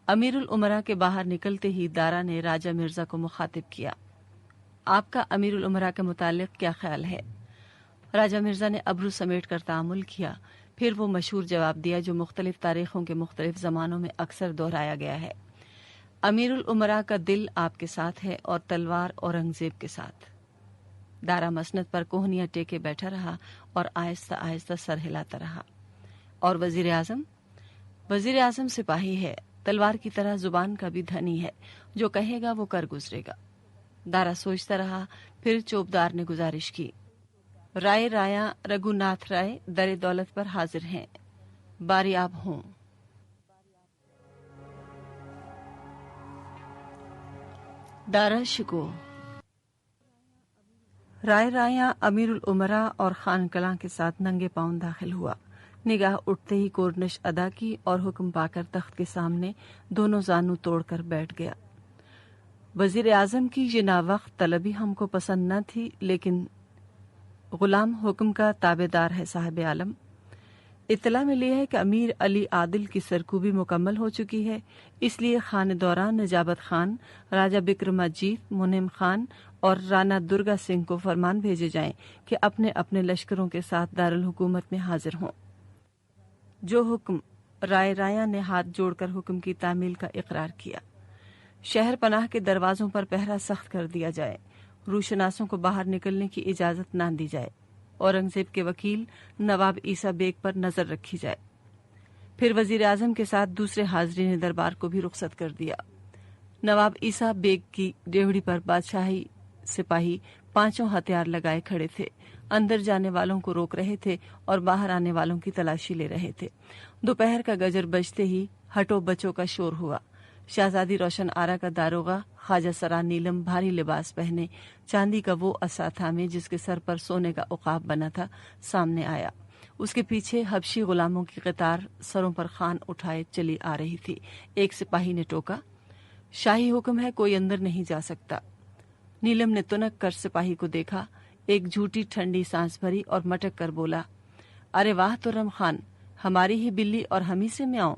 امیر الامراء کے باہر نکلتے ہی دارا نے راجہ مرزا کو مخاطب کیا، آپ کا امیر الامراء کے متعلق کیا خیال ہے؟ راجہ مرزا نے ابرو سمیٹ کر تعامل کیا، پھر وہ مشہور جواب دیا جو مختلف تاریخوں کے مختلف زمانوں میں اکثر دہرایا گیا ہے، امیر الامراء کا دل آپ کے ساتھ ہے اور تلوار اورنگزیب کے ساتھ۔ دارا مسند پر کوہنیاں ٹیکے بیٹھا رہا اور آہستہ آہستہ سر ہلاتا رہا۔ اور وزیر اعظم؟ وزیر اعظم سپاہی ہے، تلوار کی طرح زبان کا بھی دھنی ہے، جو کہے گا وہ کر گزرے گا۔ دارا سوچتا رہا، پھر چوبدار نے گزارش کی، رائے رایا رگھو ناتھ رائے در دولت پر حاضر ہیں، باری آپ ہوں۔ دارا شکو۔ رائے رایا امیر الامراء اور خان کلاں کے ساتھ ننگے پاؤں داخل ہوا۔ نگاہ اٹھتے ہی کورنش ادا کی اور حکم پا کر تخت کے سامنے دونوں زانو توڑ کر بیٹھ گیا۔ وزیر اعظم کی یہ ناوقت طلبی ہم کو پسند نہ تھی، لیکن غلام حکم کا تابع دار ہے صاحب عالم۔ اطلاع ملی ہے کہ امیر علی عادل کی سرکوبی مکمل ہو چکی ہے، اس لیے خان دوران نجابت خان، راجہ بکرماجیت، منم خان اور رانا درگا سنگھ کو فرمان بھیجے جائیں کہ اپنے اپنے لشکروں کے ساتھ دارالحکومت میں حاضر ہوں۔ जो हुक्म राय राया ने हाथ जोड़कर हुक्म की तामील का इकरार किया। शहर पनाह के दरवाजों पर पहरा सख्त कर दिया जाए, रूशनासों को बाहर निकलने की इजाजत ना दी जाए, औरंगजेब के वकील नवाब ईसा बेग पर नजर रखी जाए। फिर वजीर आजम के साथ दूसरे हाजरीन दरबार को भी रुखसत कर दिया। नवाब ईसा बेग की डेवढ़ी पर बादशाही सिपाही पांचों हथियार लगाए खड़े थे, अंदर जाने वालों को रोक रहे थे और बाहर आने वालों की तलाशी ले रहे थे। दोपहर का गजर बजते ही हटो बचो का शोर हुआ। शहजादी रोशन आरा का दारोगा ख्वाजा सरा नीलम भारी लिबास पहने, चांदी का वो असा थामे जिसके सर पर सोने का उकाब बना था, सामने आया। उसके पीछे हबशी गुलामों की कतार सरों पर खान उठाए चली आ रही थी। एक सिपाही ने टोका, शाही हुक्म है, कोई अंदर नहीं जा सकता। नीलम ने तुनक कर सिपाही को देखा, एक झूठी ठंडी सांस भरी और मटक कर बोला, अरे वाह तुर्रम खान, हमारी ही बिल्ली और हम ही से म्याऊं।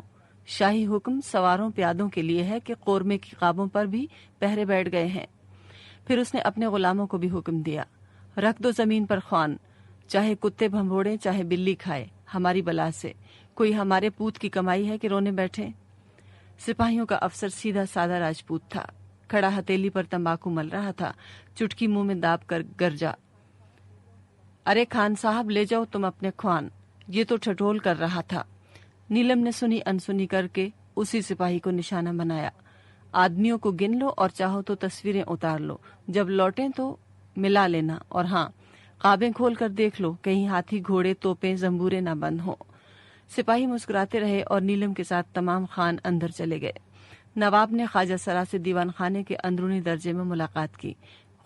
शाही हुक्म सवारों प्यादों के लिए है कि कोरमे की काबों पर भी पहरे बैठ गए हैं। फिर उसने अपने गुलामों को भी हुक्म दिया, रख दो जमीन पर ख्वान, चाहे कुत्ते भंभोड़े चाहे बिल्ली खाए, हमारी बला से कोई हमारे पूत की कमाई है कि रोने बैठे। सिपाहियों का अफसर सीधा सादा राजपूत था, खड़ा हथेली पर तंबाकू मल रहा था, चुटकी मुंह में दाब कर गरजा, अरे खान साहब ले जाओ तुम अपने ख्वान, ये तो ठठोल कर रहा था। नीलम ने सुनी अनसुनी करके उसी सिपाही को निशाना बनाया, आदमियों को गिन लो और चाहो तो तस्वीरें उतार लो, जब लौटें तो मिला लेना, और हाँ, काबें खोल कर देख लो कहीं हाथी घोड़े तोपें जंबूरे ना बंद हो। सिपाही मुस्कुराते रहे और नीलम के साथ तमाम खान अंदर चले गए। नवाब ने ख्वाजा सरा से दीवान खाने के अंदरूनी दर्जे में मुलाकात की।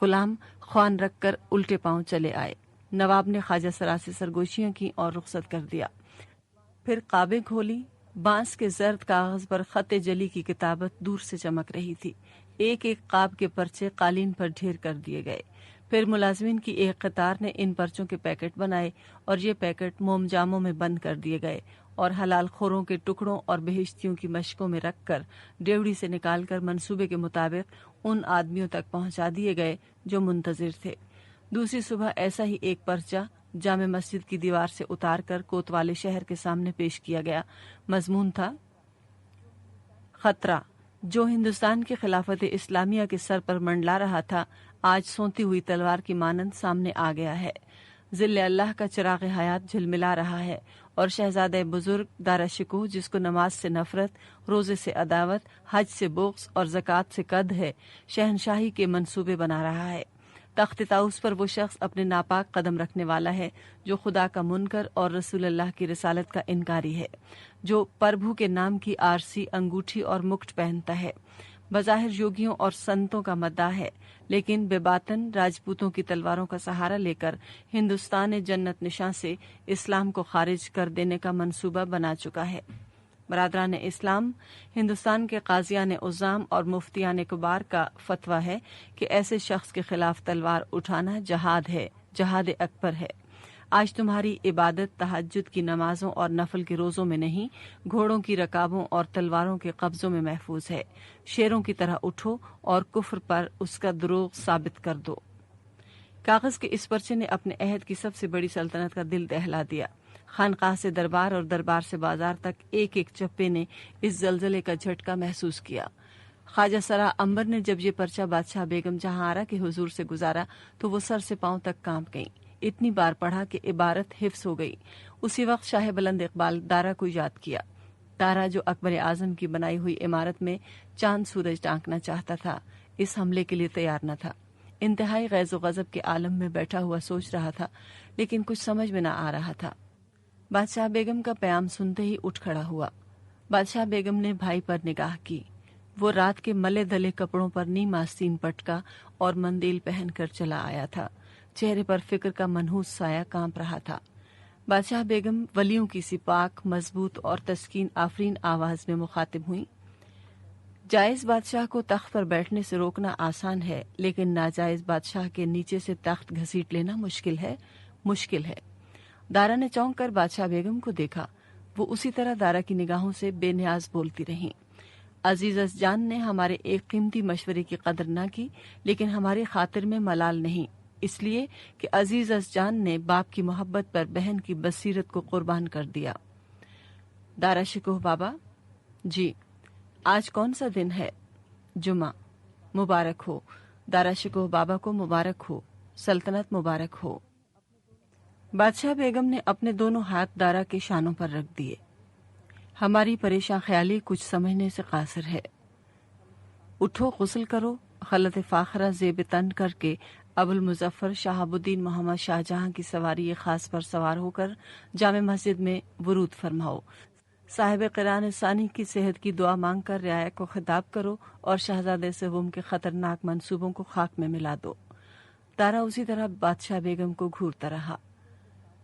गुलाम ख्वान रखकर उल्टे पांव चले आए। नवाब ने ख्वाजा सरा से सरगोशियां की और रुखसत कर दिया। फिर काबें खोली। बांस के जर्द कागज पर खत जली की किताबत दूर से चमक रही थी। एक एक काब के पर्चे कालीन पर ढेर कर दिए गए। फिर मुलाजमिन की एक कतार ने इन पर्चों के पैकेट बनाए और ये पैकेट मोमजामों में बंद कर दिए गए और हलाल खोरों के टुकड़ों और बहिश्तियों की मशकों में रखकर डेवड़ी से निकालकर मंसूबे के मुताबिक उन आदमियों तक पहुंचा दिए गए जो मुंतजिर थे। दूसरी सुबह ऐसा ही एक पर्चा जामे मस्जिद की दीवार से उतारकर कोतवाली शहर के सामने पेश किया गया। मजमून था, खतरा जो हिंदुस्तान की खिलाफत इस्लामिया के सर पर मंडला रहा था, आज सोती हुई तलवार की मानंद सामने आ गया है। जिल्ले अल्लाह का चिराग हयात झिलमिला रहा है और शहजादे बुजुर्ग दारा शिकोह, जिसको नमाज से नफरत, रोजे से अदावत, हज से बुग़्ज़ और ज़कात से कद है, शहनशाही के मंसूबे बना रहा है। तख्त ताउस पर वो शख्स अपने नापाक कदम रखने वाला है जो खुदा का मुनकर और रसूलुल्लाह की रिसालत का इनकारी है, जो प्रभु के नाम की आरसी अंगूठी और मुकुट पहनता है, बज़ाहिर योगियों और संतों का मद्दाह है, लेकिन बेबातन राजपूतों की तलवारों का सहारा लेकर हिंदुस्तान जन्नत निशां से इस्लाम को खारिज कर देने का मंसूबा बना चुका है। बरादरान इस्लाम, हिंदुस्तान के काजियान उज़्ज़ाम और मुफ्तियान कुबार का फतवा है कि ऐसे शख्स के खिलाफ तलवार उठाना जहाद है, जहाद अकबर है। आज तुम्हारी इबादत तहज्जुद की नमाजों और नफल के रोज़ों में नहीं, घोड़ों की रकाबों और तलवारों के कब्जों में महफूज है। शेरों की तरह उठो और कुफ्र पर उसका दुरूग साबित कर दो। कागज के इस पर्चे ने अपने अहद की सबसे बड़ी सल्तनत का दिल दहला दिया। खानकाह से दरबार और दरबार से बाजार तक एक एक चप्पे ने इस जलजले का झटका महसूस किया। ख्वाजा सरा अंबर ने जब ये पर्चा बादशाह बेगम जहांआरा के हुजूर से गुजारा तो वो सर से पांव तक कांप गईं। इतनी बार पढ़ा कि इबारत हिफ्स हो गई। उसी वक्त शाह बुलंद इकबाल दारा को याद किया। दारा जो अकबर आजम की बनाई हुई इमारत में चांद सूरज टांकना चाहता था, इस हमले के लिए तैयार न था। इंतहाई गैज़ गज़ब के आलम में बैठा हुआ सोच रहा था, लेकिन कुछ समझ में न आ रहा था। बादशाह बेगम का प्याम सुनते ही उठ खड़ा हुआ। बादशाह बेगम ने भाई पर निगाह की। वो रात के मले दले कपड़ों पर नीम आस्तीन पटका और मंदिल पहनकर चला आया था। चेहरे पर फिक्र का मनहूस साया कांप रहा था। बादशाह बेगम वलियों की सी पाक, मजबूत और तस्कीन आफरीन आवाज में मुखातिब हुई। जायज बादशाह को तख्त पर बैठने से रोकना आसान है, लेकिन नाजायज बादशाह के नीचे से तख्त घसीट लेना मुश्किल है, मुश्किल है। दारा ने चौंक कर बादशाह बेगम को देखा। वो उसी तरह दारा की निगाहों से बेनियाज बोलती रहीं। अजीज जान ने हमारे एक कीमती मशवरे की कदर न की, लेकिन हमारी खातिर में मलाल नहीं, इसलिए कि अजीज जान ने बाप की मोहब्बत पर बहन की बसीरत को कुर्बान कर दिया। दारा शिकोह बाबा, जी आज कौन सा दिन है? जुमा। मुबारक हो। दारा शिकोह बाबा को मुबारक हो, सल्तनत मुबारक हो। बादशाह बेगम ने अपने दोनों हाथ दारा के शानों पर रख दिए। हमारी परेशान ख्याली कुछ समझने से कासिर है। उठो, गुस्ल करो। खलत फाखरा जेब तन करके अबुल मुजफ्फर शहाबुद्दीन मोहम्मद शाहजहां की सवारी खास पर सवार होकर जामे मस्जिद में वरूद फरमाओ। साहिब क़िरान सानी की सेहत की दुआ मांग कर रियाया को खिताब करो और शहजादे सेवम के खतरनाक मंसूबों को खाक में मिला दो। दारा उसी तरह बादशाह बेगम को घूरता रहा।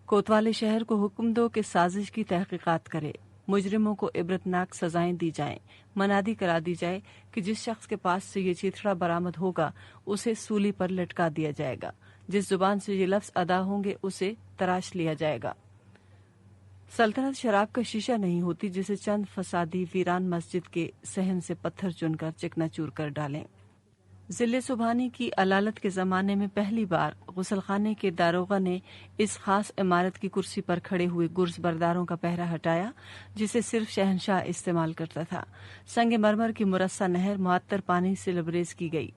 कोतवाली शहर को हुक्म दो कि साजिश की तहकीकात करे, मुजरिमों को इबरतनाक सजाएं दी जाएं, मनादी करा दी जाए कि जिस शख्स के पास से ये चिथड़ा बरामद होगा उसे सूली पर लटका दिया जाएगा, जिस जुबान से ये लफ्ज अदा होंगे उसे तराश लिया जाएगा। सल्तनत शराब का शीशा नहीं होती जिसे चंद फसादी वीरान मस्जिद के सहन से पत्थर चुनकर चिकनाचूर कर डालें। जिले सुबहानी की अलालत के ज़माने में पहली बार गुसलखाने के दारोगा ने इस खास इमारत की कुर्सी पर खड़े हुए गुर्ज बरदारों का पहरा हटाया जिसे सिर्फ शहनशाह इस्तेमाल करता था। संग मरमर की मुरस्सा नहर मुअत्तर पानी से लबरेज की गई।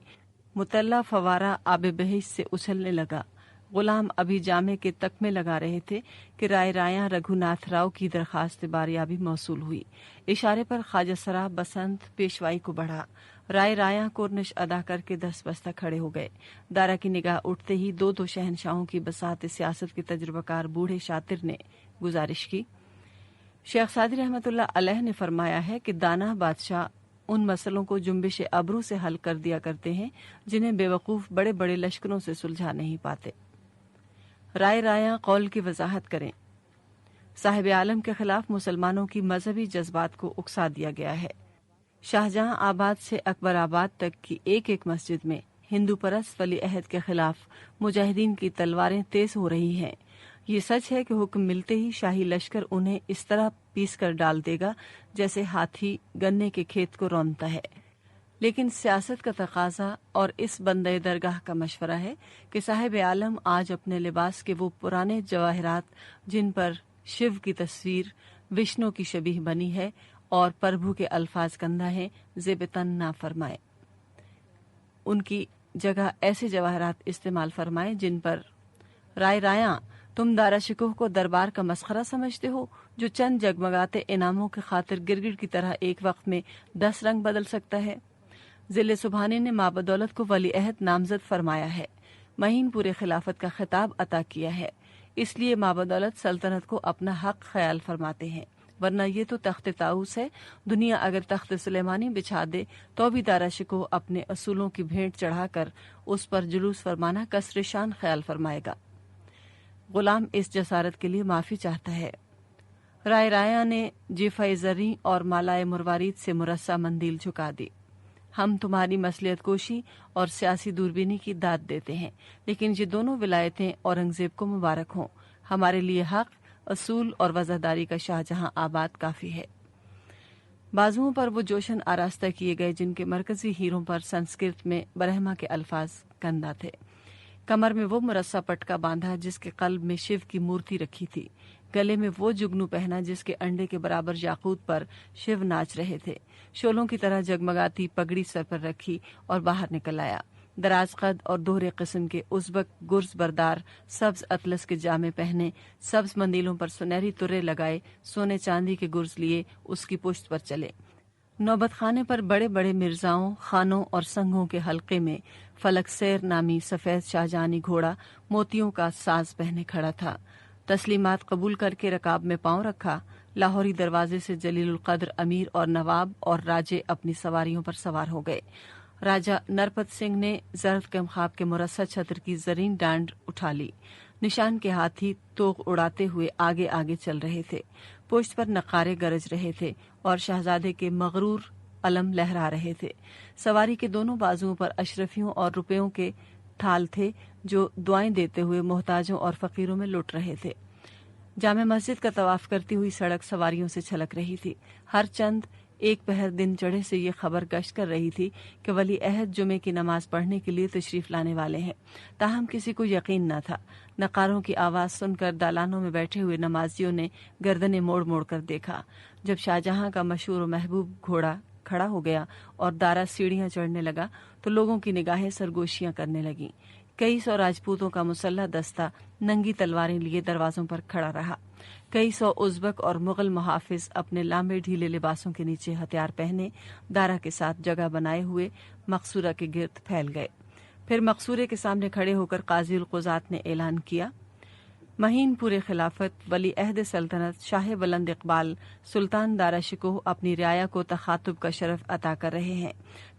मुतल्ला फवारा आबे बहिश से उछलने लगा। गुलाम अभी जामे के तकमे लगा रहे थे कि राय राया रघुनाथ राव की दरखास्त बारियाबी मौसूल हुई। इशारे पर ख्वाजा सराफ बसंत पेशवाई को बढ़ा। राय राया कोर्निश अदा करके 10 बस्ता खड़े हो गए। दारा की निगाह उठते ही दो दो शहनशाहों की बसात सियासत के तजुर्बाकार बूढ़े शातिर ने गुजारिश की। शेख सादी रहमतुल्लाह अलैह ने फरमाया है कि दाना बादशाह उन मसलों को जुम्बिश अबरू से हल कर दिया करते हैं जिन्हें बेवकूफ बड़े बड़े लश्करों से सुलझा नहीं पाते। राय राया कौल की वजाहत करें। साहिब आलम के खिलाफ मुसलमानों की मजहबी जज्बात को उकसा दिया गया है। शाहजहां आबाद से अकबर आबाद तक की एक एक मस्जिद में हिंदू परस्त वली अहद के खिलाफ मुजाहिदीन की तलवारें तेज हो रही हैं। ये सच है कि हुक्म मिलते ही शाही लश्कर उन्हें इस तरह पीस कर डाल देगा जैसे हाथी गन्ने के खेत को रौंदता है। लेकिन सियासत का तकाजा और इस बंदे दरगाह का मशवरा है कि साहिब आलम आज अपने लिबास के वो पुराने जवाहरात जिन पर शिव की तस्वीर विष्णु की शबीह बनी है और प्रभु के अल्फाज कंधा है ज़ेब तन ना फरमाए। उनकी जगह ऐसे जवाहरात इस्तेमाल फरमाए जिन पर राय राया, तुम दारा शिकोह को दरबार का मस्खरा समझते हो जो चंद जगमगाते इनामों के खातिर गिरगिट की तरह एक वक्त में 10 रंग बदल सकता है। जिले सुबहानी ने माँ बदौलत को वली अहद नामजद फरमाया है, महीन पूरे खिलाफत का खिताब अता किया है, इसलिए माँ बदौलत सल्तनत को अपना हक ख्याल फरमाते हैं, वरना ये तो तख्त ताऊस है। दुनिया अगर तख्त सुलेमानी बिछा दे तो भी दारा शिकोह अपने असूलों की भेंट चढ़ाकर उस पर जुलूस फरमाना कसर शान ख्याल फरमाएगा। गुलाम इस जसारत के लिए माफी चाहता है। राय राया ने जिफ़ा ज़री और मालाए मुरवारीद से मुरस्सा मंदिल झुका दी। हम तुम्हारी मसलियत कोशी और सियासी दूरबीनी की दाद देते हैं, लेकिन ये दोनों विलायतें औरंगजेब को मुबारक हों। हमारे लिए हक, असूल और वज़ादारी का शाहजहां आबाद काफ़ी है। बाजुओं पर वो जोशन आरास्ता किए गए जिनके मरकजी हीरों पर संस्कृत में बरहमा के अल्फाज कंधा थे। कमर में वो मुरस्सा पटका बांधा जिसके कल्ब में शिव की मूर्ति रखी थी। गले में वो जुगनू पहना जिसके अंडे के बराबर याकूत पर शिव नाच रहे थे। शोलों की तरह जगमगाती पगड़ी सर पर रखी और बाहर निकल आया। दराज कद और दोहरे किस्म के उज़्बक गुर्ज बरदार सब्ज अतलस के जामे पहने, सब्ज मंदिलों पर सुनहरी तुर्रे लगाए, सोने चांदी के गुर्ज लिए उसकी पुश्त पर चले। नौबत खाने पर बड़े बड़े मिर्जाओं, खानों और संघों के हलके में फलक सैर नामी सफेद शाहजहानी घोड़ा मोतियों का साज पहने खड़ा था। तस्लीमात कबूल करके रकाब में पांव रखा। लाहौरी दरवाजे से जलीलुल कद्र अमीर और नवाब और राजे अपनी सवारियों पर सवार हो गए। राजा नरपत सिंह ने जर्द कमखाब के मुरस्सा छत्र की जरीन डांड उठा ली। निशान के हाथी तोक उड़ाते हुए आगे आगे चल रहे थे। पुश्त पर नकारे गरज रहे थे और शहजादे के मगरूर अलम लहरा रहे थे। सवारी के दोनों बाजुओं पर अशरफियों और रुपयों के थाल थे जो दुआएं देते हुए मोहताजों और फकीरों में लुट रहे थे। जामे मस्जिद का तवाफ करती हुई सड़क सवारियों से छलक रही थी। हर चंद एक पहर दिन चढ़े से ये खबर गश्त कर रही थी कि वली अहद जुमे की नमाज पढ़ने के लिए तशरीफ लाने वाले हैं। ताहम किसी को यकीन न था। नकारों की आवाज़ सुनकर दालानों में बैठे हुए नमाजियों ने गर्दनें मोड़ मोड़ कर देखा। जब शाहजहां का मशहूर महबूब घोड़ा खड़ा हो गया और दारा सीढ़ियां चढ़ने लगा तो लोगों की निगाहें सरगोशियां करने लगीं। कई सौ राजपूतों का मुसल्ला दस्ता नंगी तलवारें लिए दरवाजों पर खड़ा रहा। कई सौ उज़्बक और मुगल मुहाफिज अपने लांबे ढीले लिबासों के नीचे हथियार पहने दारा के साथ जगह बनाए हुए मकसूरा के गिर्द फैल गए। फिर मकसूरे के सामने खड़े होकर काजी उल क़ुज़ात ने ऐलान किया, महीन पूरे खिलाफत वली अहद सल्तनत शाह बुलंद इकबाल सुल्तान दारा शिकोह अपनी रियाया को तखातुब का शरफ अता कर रहे हैं।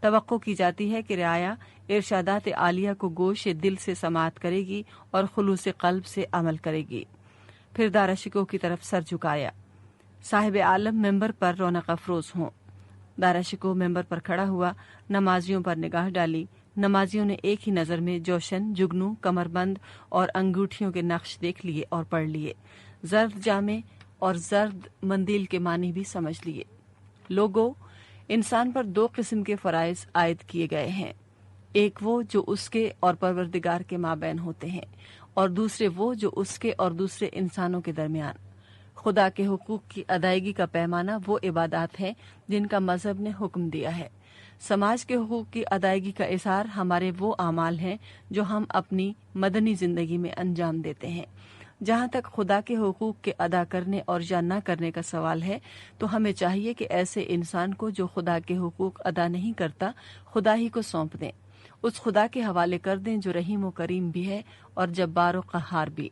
तवक्को की जाती है कि रियाया इरशादात आलिया को गोश दिल से समाअत करेगी और खुलूस क़ल्ब से अमल करेगी। फिर दारा शिकोह की तरफ सर झुकाया। साहिब आलम मेंबर पर रौनक अफरोज हों। दारा शिकोह मेंबर पर खड़ा हुआ, नमाजियों पर निगाह डाली। नमाजियों ने एक ही नज़र में जोशन, जुगनू, कमरबंद और अंगूठियों के नक्श देख लिए और पढ़ लिए। जर्द जामे और जर्द मंदिल के मानी भी समझ लिए। लोगों, इंसान पर दो किस्म के फ़राइज़ आयद किए गए हैं। एक वो जो उसके और परवरदिगार के माबैन होते हैं, और दूसरे वो जो उसके और दूसरे इंसानों के दरमियान। खुदा के हुकूक की अदायगी का पैमाना वो इबादत है जिनका मजहब ने हुक्म दिया है। समाज के हुकूक की अदायगी का इशार हमारे वो आमाल हैं जो हम अपनी मदनी जिंदगी में अंजाम देते हैं। जहाँ तक खुदा के हुकूक के अदा करने और या न करने का सवाल है तो हमें चाहिए कि ऐसे इंसान को जो खुदा के हुकूक अदा नहीं करता खुदा ही को सौंप दें, उस खुदा के हवाले कर दें जो रहीम व करीम भी है और जब्बार व क़हार भी।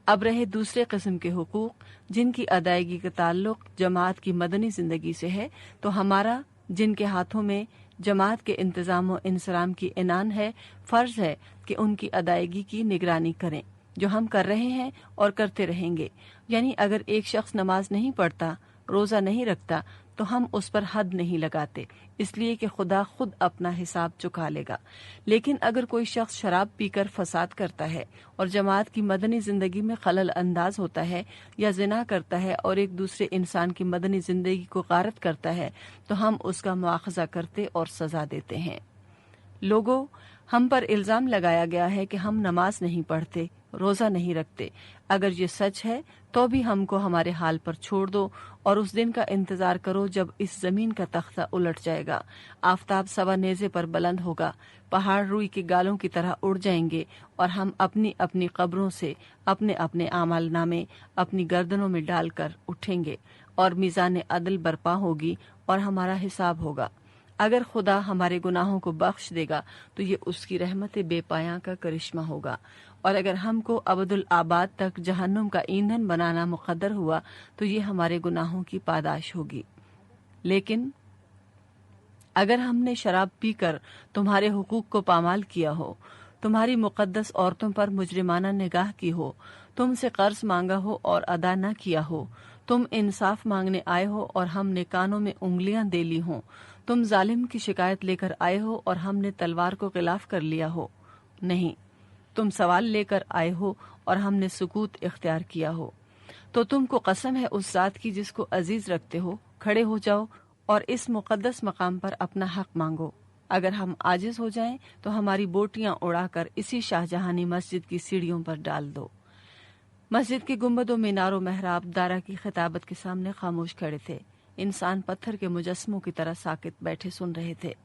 अब रहे दूसरे किस्म के हुकूक जिनकी अदायगी का ताल्लुक जमात की मदनी जिंदगी से है, तो हमारा जिनके हाथों में जमात के इंतजाम व इंसराम की इनान है, फर्ज है कि उनकी अदायगी की निगरानी करें, जो हम कर रहे हैं और करते रहेंगे। यानी अगर एक शख्स नमाज नहीं पढ़ता, रोज़ा नहीं रखता, तो हम उस पर हद नहीं लगाते, इसलिए कि खुदा खुद अपना हिसाब चुका लेगा। लेकिन अगर कोई शख्स शराब पीकर फसाद करता है और जमात की मदनी जिंदगी में खलल अंदाज होता है या जिना करता है और एक दूसरे इंसान की मदनी जिंदगी को गारत करता है, तो हम उसका मुआखजा करते और सजा देते हैं। लोगों, हम पर इल्जाम लगाया गया है कि हम नमाज नहीं पढ़ते, रोज़ा नहीं रखते। अगर ये सच है तो भी हमको हमारे हाल पर छोड़ दो और उस दिन का इंतजार करो जब इस जमीन का तख्ता उलट जाएगा, आफताब सवा नेज़े पर बुलंद होगा, पहाड़ रुई के गालों की तरह उड़ जाएंगे और हम अपनी अपनी कब्रों से अपने अपने आमाल नामे अपनी गर्दनों में डालकर उठेंगे और मीज़ान अदल बर्पा होगी और हमारा हिसाब होगा। अगर खुदा हमारे गुनाहों को बख्श देगा तो ये उसकी रहमत बेपायां का करिश्मा होगा, और अगर हमको अबदुल आबाद तक जहन्नुम का ईंधन बनाना मुक़द्दर हुआ तो ये हमारे गुनाहों की पादाश होगी। लेकिन अगर हमने शराब पीकर तुम्हारे हुकूक को पामाल किया हो, तुम्हारी मुक़द्दस औरतों पर मुजरिमाना निगाह की हो, तुमसे कर्ज मांगा हो और अदा न किया हो, तुम इंसाफ मांगने आए हो और हमने कानों में उंगलियां दे ली हों, तुम जालिम की शिकायत लेकर आए हो और हमने तलवार को गिलाफ कर लिया हो, नहीं, तुम सवाल लेकर आए हो और हमने सुकूत इख्तियार किया हो, तो तुमको कसम है उस ज़ात की जिसको अजीज रखते हो, खड़े हो जाओ और इस मुक़द्दस मकाम पर अपना हक मांगो। अगर हम आजिज हो जाएं तो हमारी बोटियां उड़ाकर इसी शाहजहानी मस्जिद की सीढ़ियों पर डाल दो। मस्जिद के गुंबदों मीनारों महराब दारा की खिताबत के सामने खामोश खड़े थे। इंसान पत्थर के मुजस्मों की तरह साकित बैठे सुन रहे थे।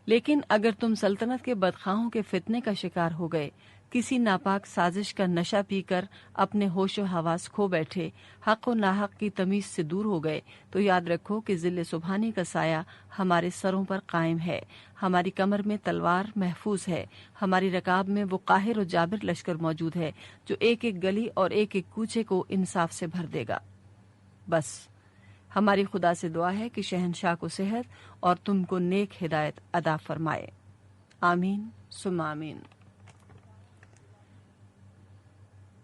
लेकिन अगर तुम सल्तनत के बदखाहों के फितने का शिकार हो गए, किसी नापाक साजिश का नशा पीकर अपने होशो हवास खो बैठे, हक व नाहक की तमीज से दूर हो गए, तो याद रखो कि जिले सुबहानी का साया हमारे सरों पर कायम है, हमारी कमर में तलवार महफूज है, हमारी रकाब में वो काहिर और जाबिर लश्कर मौजूद है जो एक एक गली और एक एक कूचे को इंसाफ से भर देगा। बस हमारी खुदा से दुआ है कि शहनशाह को सेहत और तुमको नेक हिदायत अदा फरमाए। आमीन सुम्मा आमीन।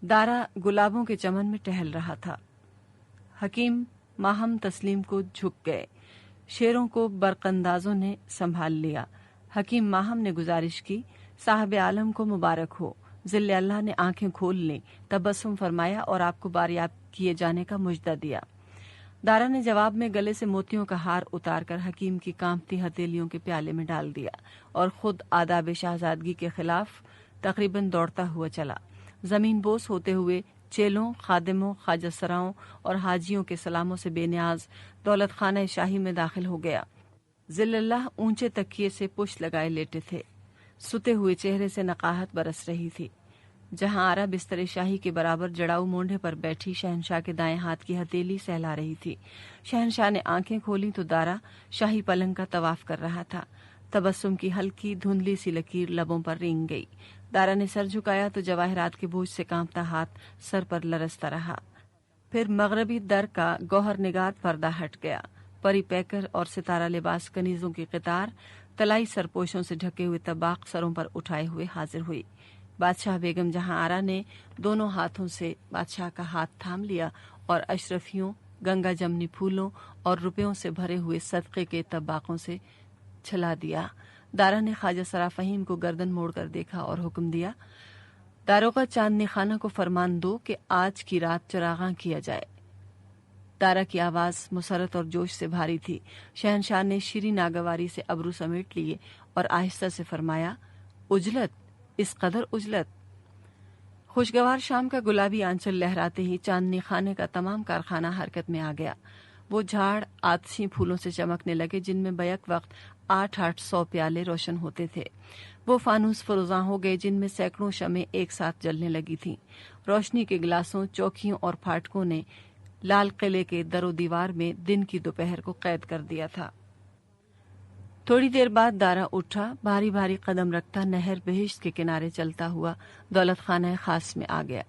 दारा गुलाबों के चमन में टहल रहा था। हकीम माहम तस्लीम को झुक गए। शेरों को बरकंदाजों ने संभाल लिया। हकीम माहम ने गुजारिश की, साहब आलम को मुबारक हो। जिल्ले अल्लाह ने आंखें खोल ली, तबस्सुम फरमाया और आपको बारियाब किए जाने का मुजदा दिया। दारा ने जवाब में गले से मोतियों का हार उतारकर हकीम की कांपती हथेलियों के प्याले में डाल दिया और खुद आदाब शहजादगी के खिलाफ तकरीबन दौड़ता हुआ चला। जमीन बोस होते हुए चेलों, खादिमों, ख्वाजासराओं और हाजियों के सलामों से बेनियाज दौलत खाना शाही में दाखिल हो गया। जिल्लल्लाह ऊंचे तकिए से पुश लगाए लेटे थे। सुते हुए चेहरे से नकाहत बरस रही थी। जहां आरा बिस्तर शाही के बराबर जड़ाऊ मोंढे पर बैठी शहनशाह के दाएं हाथ की हथेली सहला रही थी। शहनशाह ने आंखें खोली तो दारा शाही पलंग का तवाफ कर रहा था। तबस्सुम की हल्की धुंधली सी लकीर लबों पर रेंग गई। दारा ने सर झुकाया तो जवाहरात के बोझ से कांपता हाथ सर पर लरसता रहा। फिर मगरबी दर का गौहर निगार पर्दा हट गया। परी पैकर और सितारा लिबास कनीजों की कतार तलाई सरपोशों से ढके हुए तबाक सरों पर उठाए हुए हाजिर हुई। बादशाह बेगम जहां आरा ने दोनों हाथों से बादशाह का हाथ थाम लिया और अशरफियों, गंगा जमनी फूलों और रुपयों से भरे हुए सदक़े के तबाकों से छला दिया। दारा ने ख्वाजा सरा फहीम को गर्दन मोड़कर देखा और हुक्म दिया, दारोगा चांदनी खाना को फरमान दो कि आज की रात चरागां किया जाए। दारा की आवाज मुसरत और जोश से भारी थी। शहनशाह ने शीरी नागवारी से अबरू समेट लिए और आहिस्ता से फरमाया, उजलत, इस कदर उजलत। खुशगवार शाम का गुलाबी आंचल लहराते ही चांदनी खाने का तमाम कारखाना हरकत में आ गया। वो झाड़ आतशी फूलों से चमकने लगे जिनमें बैक वक्त 800 प्याले रोशन होते थे। वो फानूस फरोज़ां हो गए जिनमें सैकड़ों शमें एक साथ जलने लगी थीं। रोशनी के गिलासों, चौकियों और फाटकों ने लाल किले के दरो दीवार में दिन की दोपहर को कैद कर दिया था। थोड़ी देर बाद दारा उठा, भारी भारी कदम रखता नहर बहिश्त के किनारे चलता हुआ दौलत खाना खास में आ गया।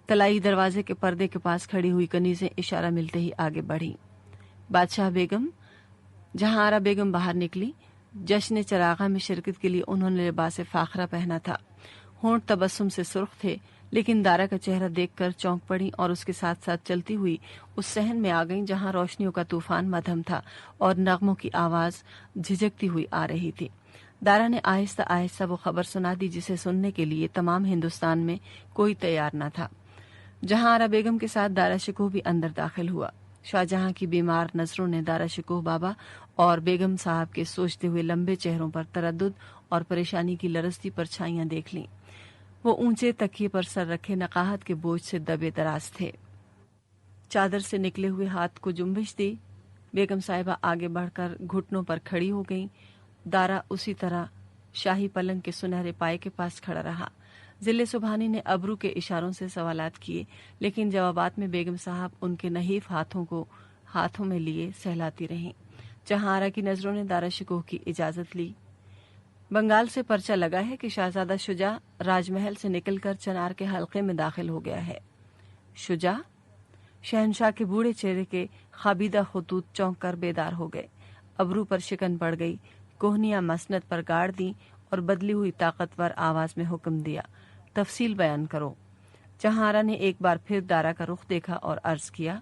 तलाई दरवाजे के पर्दे के पास खड़ी हुई कनीजें इशारा मिलते ही आगे बढ़ी। बादशाह बेगम जहां आरा बेगम बाहर निकली। जश्न चरागा में शिरकत के लिए उन्होंने लिबास फाखरा पहना था। होंठ तबस्सुम से सुर्ख थे, लेकिन दारा का चेहरा देखकर चौंक पड़ी और उसके साथ साथ चलती हुई उस सहन में आ गईं जहां रोशनियों का तूफान मध्यम था और नगमों की आवाज झिझकती हुई आ रही थी। दारा ने आहिस्ता आहिस्ता वो खबर सुना दी जिसे सुनने के लिए तमाम हिंदुस्तान में कोई तैयार न था। जहां आरा बेगम के साथ दारा शिकोह भी अंदर दाखिल हुआ। शाहजहां की बीमार नजरों ने दारा शिकोह बाबा और बेगम साहब के सोचते हुए लंबे चेहरों पर तरद्दुद और परेशानी की लरसती परछाइयां देख लीं। वो ऊंचे तकिए पर सर रखे नकाहत के बोझ से दबे दराज थे। चादर से निकले हुए हाथ को जुम्बिश दी। बेगम साहिबा आगे बढ़कर घुटनों पर खड़ी हो गईं। दारा उसी तरह शाही पलंग के सुनहरे पाए के पास खड़ा रहा। जिले सुबहानी ने अबरू के इशारों से सवालात किए, लेकिन जवाबात में बेगम साहब उनके नहीफ हाथों को हाथों में लिए सहलाती रहीं। जहां आरा की नजरों ने दारा शिकोह की इजाजत ली। बंगाल से पर्चा लगा है कि शहजादा शुजा राजमहल से निकलकर चनार के हलके में दाखिल हो गया है। शुजा? शहनशाह के बूढ़े चेहरे के खाबीदा खतूत चौंक कर बेदार हो गए। अबरू पर शिकन पड़ गई। कोहनियां मसनद पर गाड़ दी और बदली हुई ताकतवर आवाज में हुक्म दिया, तफसील बयान करो। जहां आरा ने एक बार फिर दारा का रुख देखा और अर्ज किया,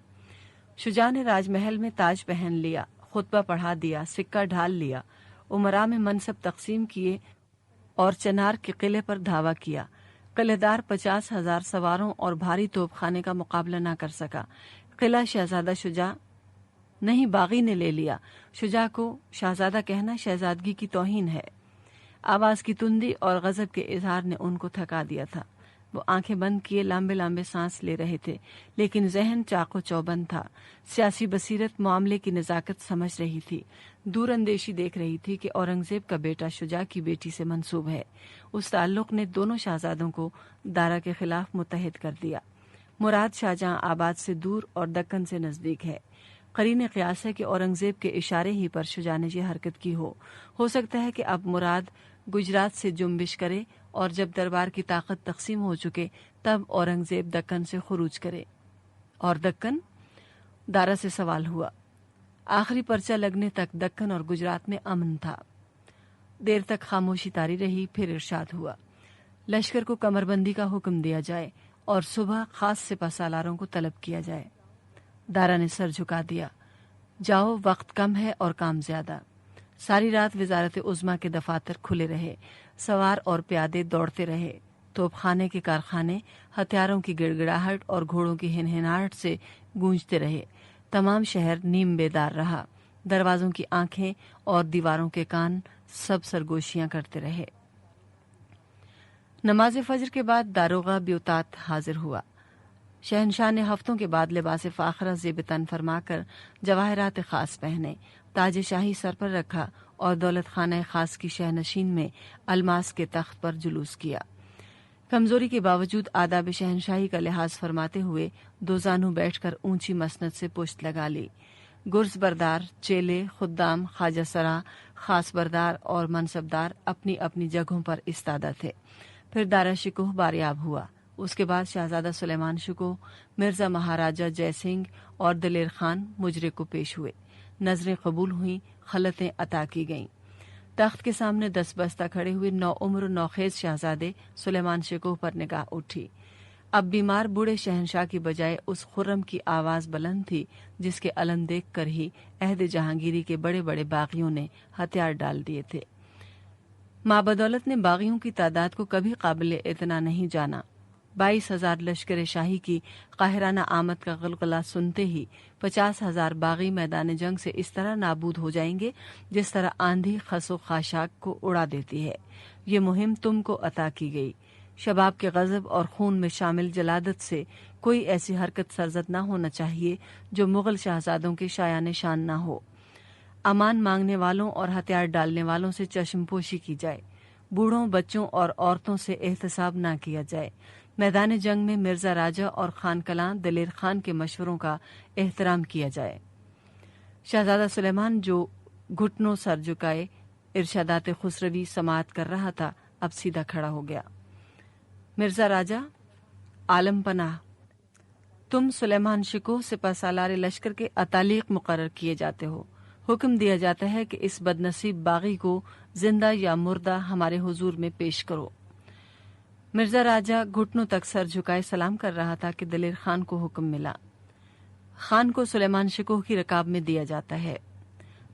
शुजा ने राजमहल में ताज पहन लिया, खुतबा पढ़ा दिया, सिक्का ढाल लिया, उमरा में मनसब तकसीम किए और चनार के किले पर धावा किया। किलेदार 50,000 सवारों और भारी तोपखाने का मुकाबला न कर सका। किला शहजादा शुजा नहीं बागी ने ले लिया। शुजा को शहजादा कहना शहजादगी की तौहीन है। आवाज की तुंदी और गजब के इजहार ने उनको थका दिया था। वो आंखें बंद किए लंबे लंबे सांस ले रहे थे, लेकिन जहन चाको चौबंद था। सियासी बसीरत मामले की नजाकत समझ रही थी। दूर अंदेशी देख रही थी कि औरंगजेब का बेटा शुजा की बेटी से मंसूब है। उस ताल्लुक ने दोनों शहजादों को दारा के खिलाफ मुत्तहिद कर दिया। मुराद शाहजहां आबाद से दूर और दक्कन से नजदीक है। करीने क़यास है कि औरंगजेब के इशारे ही पर शुजा ने ये हरकत की हो सकता है कि अब मुराद गुजरात से जुम्बिश करे और जब दरबार की ताकत तकसीम हो चुके तब औरंगजेब दक्कन से खुरूज करे। और दक्कन? दारा से सवाल हुआ। आखिरी पर्चा लगने तक दक्कन और गुजरात में अमन था। देर तक खामोशी तारी रही, फिर इरशाद हुआ, लश्कर को कमरबंदी का हुक्म दिया जाए और सुबह खास सिपहसालारों को तलब किया जाए। दारा ने सर झुका दिया। जाओ, वक्त कम है और काम ज्यादा। सारी रात वजारत उज़्मा के दफातर खुले रहे। सवार और प्यादे दौड़ते रहे। तोपखाने के कारखाने हथियारों की गिड़गिड़ाहट और घोड़ों की हिनहिनाहट से गूंजते रहे। तमाम शहर नीम बेदार रहा। दरवाजों की आंखें और दीवारों के कान सब सरगोशियां करते रहे। नमाज फजर के बाद दारोगा ब्यूतात हाजिर हुआ। शहनशाह ने हफ्तों के बाद लिबास फाखरा ज़ेब तन फरमाकर जवाहरात खास पहने, ताज शाही सर पर रखा और दौलत खाना खास की शहनशीन में अलमास के तख्त पर जुलूस किया। कमजोरी के बावजूद आदाब शहनशाही का लिहाज फरमाते हुए दोजानू बैठकर ऊंची मसनद से पुश्त लगा ली। गुर्ज बरदार, चेले, खुद्दाम, ख्वाजा सरा, खास बरदार और मनसबदार अपनी अपनी जगहों पर इस्तादा थे। फिर दारा शिकोह बारियाब हुआ। उसके बाद शहजादा सुलेमान शिकोह, मिर्जा महाराजा जय सिंह और दलेर खान मुजरे को पेश हुए। नजरें कबूल हुई, खलतें अता की गईं। तख्त के सामने 10 बस्ता खड़े हुए 9 उम्र नौखेज शहजादे सुलेमान शिकोह पर निगाह उठी। अब बीमार बूढ़े शहनशाह की बजाय उस खुर्रम की आवाज बुलंद थी जिसके अलम देख कर ही अहद जहांगीरी के बड़े बड़े बागियों ने हथियार डाल दिए थे। माँ बदौलत ने बागियों की तादाद को कभी काबिल इतना नहीं जाना। 22,000 लश्कर शाही की काहिराना आमद का गलगला सुनते ही 50,000 बागी मैदान जंग से इस तरह नाबूद हो जाएंगे जिस तरह आंधी खसो खाशाक को उड़ा देती है। ये मुहिम तुमको अता की गई। शबाब के गजब और खून में शामिल जलादत से कोई ऐसी हरकत सरजद न होना चाहिए जो मुगल शहजादों के शायान शान न हो। अमान मांगने वालों और हथियार डालने वालों से चश्मपोशी की जाए। बूढ़ों, बच्चों और औरतों से एहतसाब न किया जाए। मैदान जंग में मिर्जा राजा और खान कलां दलेर खान के मशवरों का एहतराम किया जाए। शहजादा सुलेमान जो घुटनों सर झुकाए इरशादात खुसरवी समाअत कर रहा था, अब सीधा खड़ा हो गया। मिर्जा राजा, आलम पनाह, तुम सुलेमान शिकोह सिपहसालार लश्कर के अतालीक मुकर्रर किए जाते हो। हुक्म दिया जाता है कि इस बदनसीब बागी को जिंदा या मुर्दा हमारे हुजूर में पेश करो। मिर्जा राजा घुटनों तक सर झुकाए सलाम कर रहा था कि दलेर खान को हुक्म मिला। खान को सुलेमान शिकोह की रकाब में दिया जाता है।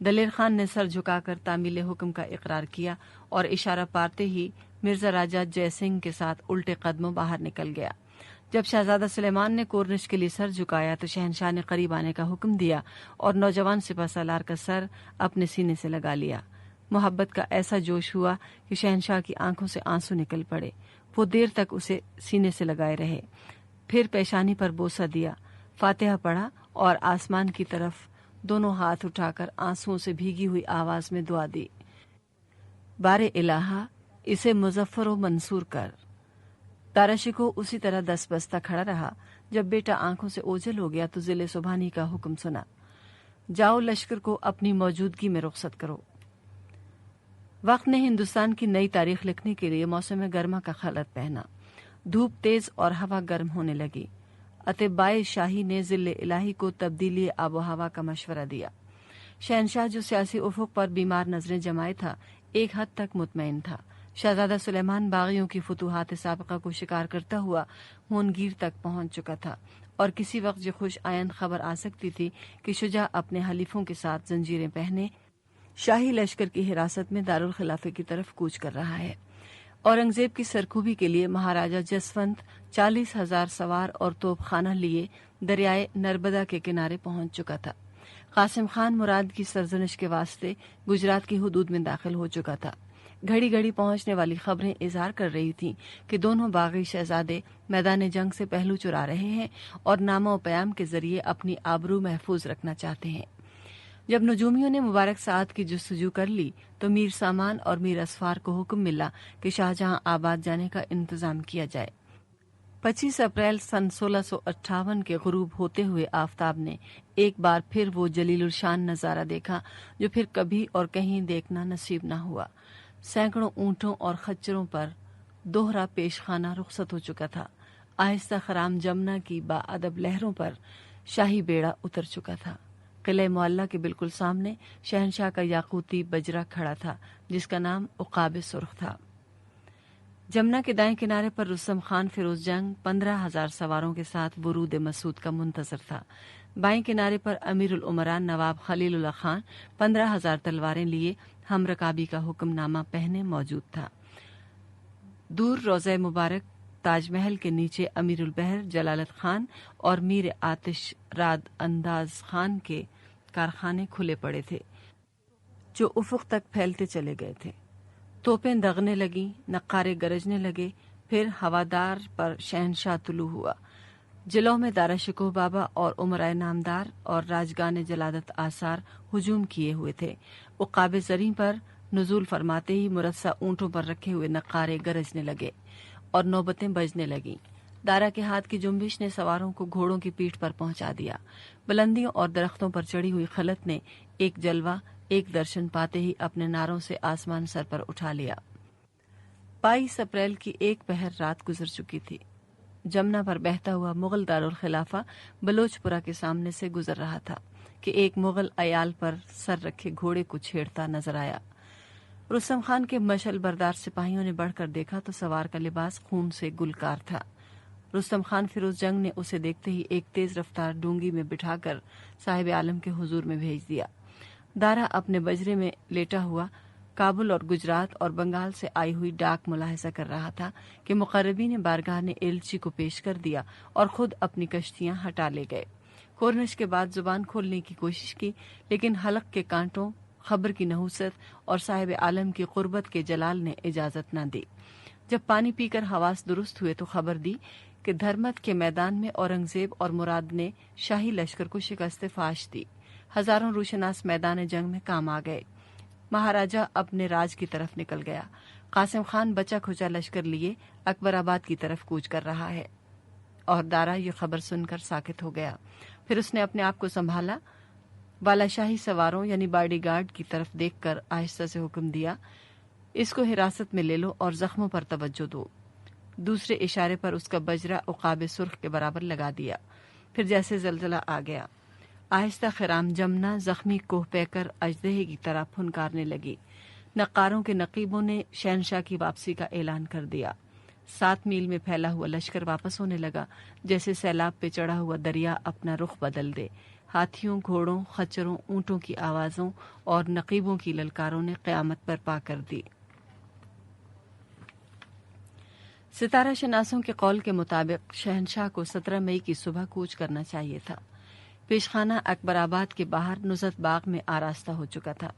दलेर खान ने सर झुकाकर तामील हुक्म का इकरार किया और इशारा पाते ही मिर्जा राजा जय सिंह के साथ उल्टे कदमों बाहर निकल गया। जब शहजादा सुलेमान ने कोर्निश के लिए सर झुकाया तो शहनशाह ने करीब आने का हुक्म दिया और नौजवान सिपहसालार का सर अपने सीने से लगा लिया। मोहब्बत का ऐसा जोश हुआ कि शहनशाह की आंखों से आंसू निकल पड़े। वो देर तक उसे सीने से लगाए रहे। फिर पेशानी पर बोसा दिया, फातिहा पढ़ा और आसमान की तरफ दोनों हाथ उठाकर आंसुओं से भीगी हुई आवाज में दुआ दी, बारे इलाहा, इसे मुजफ्फर व मंसूर कर। दारा शिकोह उसी तरह 10 बस्ता खड़ा रहा। जब बेटा आंखों से ओझल हो गया तो जिले सुबहानी का हुक्म सुना, जाओ लश्कर को अपनी मौजूदगी में रुखसत करो। वक्त ने हिंदुस्तान की नई तारीख लिखने के लिए मौसम गर्मा का खलत पहना। धूप तेज और हवा गर्म होने लगी। अतिबाए शाही ने जिले इलाही को तब्दीली आबो हवा का मशवरा दिया। शहनशाह जो सियासी उफुक पर बीमार नजरें जमाए था, एक हद तक मुतमईन था। शहजादा सुलेमान बागियों की फतूहात साबिका को शिकार करता हुआ होनगीर तक पहुंच चुका था और किसी वक्त जो खुश आयन खबर आ सकती थी कि शुजा अपने हलीफों के साथ जंजीरें पहने शाही लश्कर की हिरासत में दारुल खिलाफे की तरफ कूच कर रहा है। औरंगजेब की सरखूबी के लिए महाराजा जसवंत 40,000 सवार और तोपखाना लिए दरियाए नर्मदा के किनारे पहुंच चुका था। कासिम खान मुराद की सरजनिश के वास्ते गुजरात की हुदूद में दाखिल हो चुका था। घड़ी घड़ी पहुंचने वाली खबरें इजहार कर रही थीं कि दोनों बागी शहजादे मैदान जंग से पहलू चुरा रहे हैं और नामो प्याम के जरिए अपनी आबरू महफूज रखना चाहते हैं। जब नजूमियों ने मुबारक साद की जुस्तजू कर ली तो मीर सामान और मीर असफार को हुक्म मिला कि शाहजहां आबाद जाने का इंतजाम किया जाए। 25 अप्रैल सन 1658 के गुरूब होते हुए आफताब ने एक बार फिर वो जलीलुल शान नजारा देखा जो फिर कभी और कहीं देखना नसीब न हुआ। सैकड़ों ऊंटों और खच्चरों पर दोहरा पेशखाना रुखसत हो चुका था। आहिस्ता खराम जमुना की बाअदब लहरों पर शाही बेड़ा उतर चुका था। किले मुअल्ला के बिल्कुल सामने शहनशाह का याकूती बजरा खड़ा था जिसका नाम उकाब सुर्ख था। जमुना के दाएं किनारे पर रुस्तम खान फिरोज जंग 15,000 सवारों के साथ बुरूद मसूद का मुंतजर था। बाएं किनारे पर अमीरुल उमरान नवाब खलीलुल्लाह खान 15,000 तलवारें लिए हमरकाबी का हुक्मनामा पहने मौजूद था। दूर रोज़े मुबारक تاج محل کے نیچے امیر البحر جلالت خان اور میر آتش راد انداز خان کے کارخانے کھلے پڑے تھے جو افق تک پھیلتے چلے گئے تھے۔ توپیں دغنے لگیں، نقارے گرجنے لگے، پھر ہوادار پر شہنشاہ طلوع ہوا۔ جلوں میں دارا شکوہ بابا اور عمرائے نامدار اور راجگان جلادت آثار ہجوم کیے ہوئے تھے۔ عقاب زریں پر نزول فرماتے ہی مرصع اونٹوں پر رکھے ہوئے نقارے گرجنے لگے اور نوبتیں بجنے لگیں۔ دارا کے ہاتھ کی جنبش نے سواروں کو گھوڑوں کی پیٹھ پر پہنچا دیا۔ بلندیوں اور درختوں پر چڑھی ہوئی خلت نے ایک جلوہ، ایک درشن پاتے ہی اپنے ناروں سے آسمان سر پر اٹھا لیا۔ 22 اپریل کی ایک پہر رات گزر چکی تھی۔ جمنا پر بہتا ہوا مغل دارالخلافہ بلوچ پورہ کے سامنے سے گزر رہا تھا کہ ایک مغل عیال پر سر رکھے گھوڑے کو چھیڑتا نظر آیا۔ رستم خان کے مشعل بردار سپاہیوں نے بڑھ کر دیکھا تو سوار کا لباس خون سے گلکار تھا۔ رستم خان فیروز جنگ نے اسے دیکھتے ہی ایک تیز رفتار ڈونگی میں بٹھا کر صاحب عالم کے حضور میں بھیج دیا۔ دارا اپنے بجرے میں لیٹا ہوا کابل اور گجرات اور بنگال سے آئی ہوئی ڈاک ملاحظہ کر رہا تھا کہ مقربین بارگاہ نے ایلچی کو پیش کر دیا اور خود اپنی کشتیاں ہٹا لے گئے۔ کورنش کے بعد زبان کھولنے کی کوشش کی، لیکن حلق کے کانٹوں، خبر کی نحوست اور صاحب عالم کی قربت کے جلال نے اجازت نہ دی۔ جب پانی پی کر حواس درست ہوئے تو خبر دی کہ دھرمت کے میدان میں اورنگزیب اور مراد نے شاہی لشکر کو شکست فاش دی۔ ہزاروں روشناس میدان جنگ میں کام آ گئے۔ مہاراجہ اپنے راج کی طرف نکل گیا۔ قاسم خان بچا کھچا لشکر لیے اکبر آباد کی طرف کوچ کر رہا ہے، اور دارا یہ خبر سن کر ساکت ہو گیا۔ پھر اس نے اپنے آپ کو سنبھالا، بالا شاہی سواروں یعنی باڈی گارڈ کی طرف دیکھ کر آہستہ سے حکم دیا، اس کو حراست میں لے لو اور زخموں پر توجہ دو۔ دوسرے اشارے پر اس کا بجرا عقاب سرخ کے برابر لگا دیا۔ پھر جیسے زلزلہ آ گیا۔ آہستہ خرام جمنا زخمی کوہ پیکر اژدہے کی طرح پھنکارنے لگی۔ نقاروں کے نقیبوں نے شہنشاہ کی واپسی کا اعلان کر دیا۔ 7 میل میں پھیلا ہوا لشکر واپس ہونے لگا، جیسے سیلاب پہ چڑھا ہوا دریا اپنا رخ بدل دے۔ ہاتھیوں، گھوڑوں، خچروں، اونٹوں کی آوازوں اور نقیبوں کی للکاروں نے قیامت برپا کر دی۔ ستارہ شناسوں کے قول کے مطابق شہنشاہ کو 17 مئی کی صبح کوچ کرنا چاہیے تھا۔ پیشخانہ اکبر آباد کے باہر نزہت باغ میں آراستہ ہو چکا تھا۔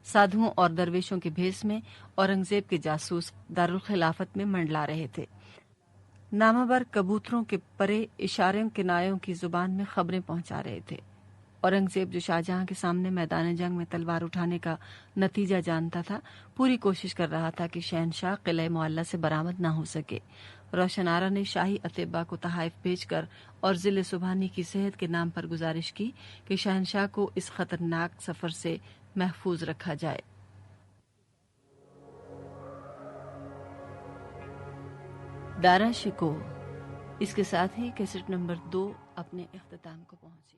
سادھوؤں اور درویشوں کے بھیس میں اورنگزیب کے جاسوس دارالخلافت میں منڈلا رہے تھے۔ نامور کبوتروں کے پرے اشاروں کنایوں کی زبان میں خبریں پہنچا رہے تھے۔ اورنگزیب جو شاہجہاں کے سامنے میدان جنگ میں تلوار اٹھانے کا نتیجہ جانتا تھا، پوری کوشش کر رہا تھا کہ شہنشاہ قلعہ معلیٰ سے برآمد نہ ہو سکے۔ روشن آرا نے شاہی اطباء کو تحائف بھیج کر اور ضلع سبحانی کی صحت کے نام پر گزارش کی کہ شہنشاہ کو اس خطرناک سفر سے محفوظ رکھا جائے۔ دارا شکوہ، اس کے ساتھ ہی کیسٹ نمبر 2 اپنے اختتام کو پہنچی۔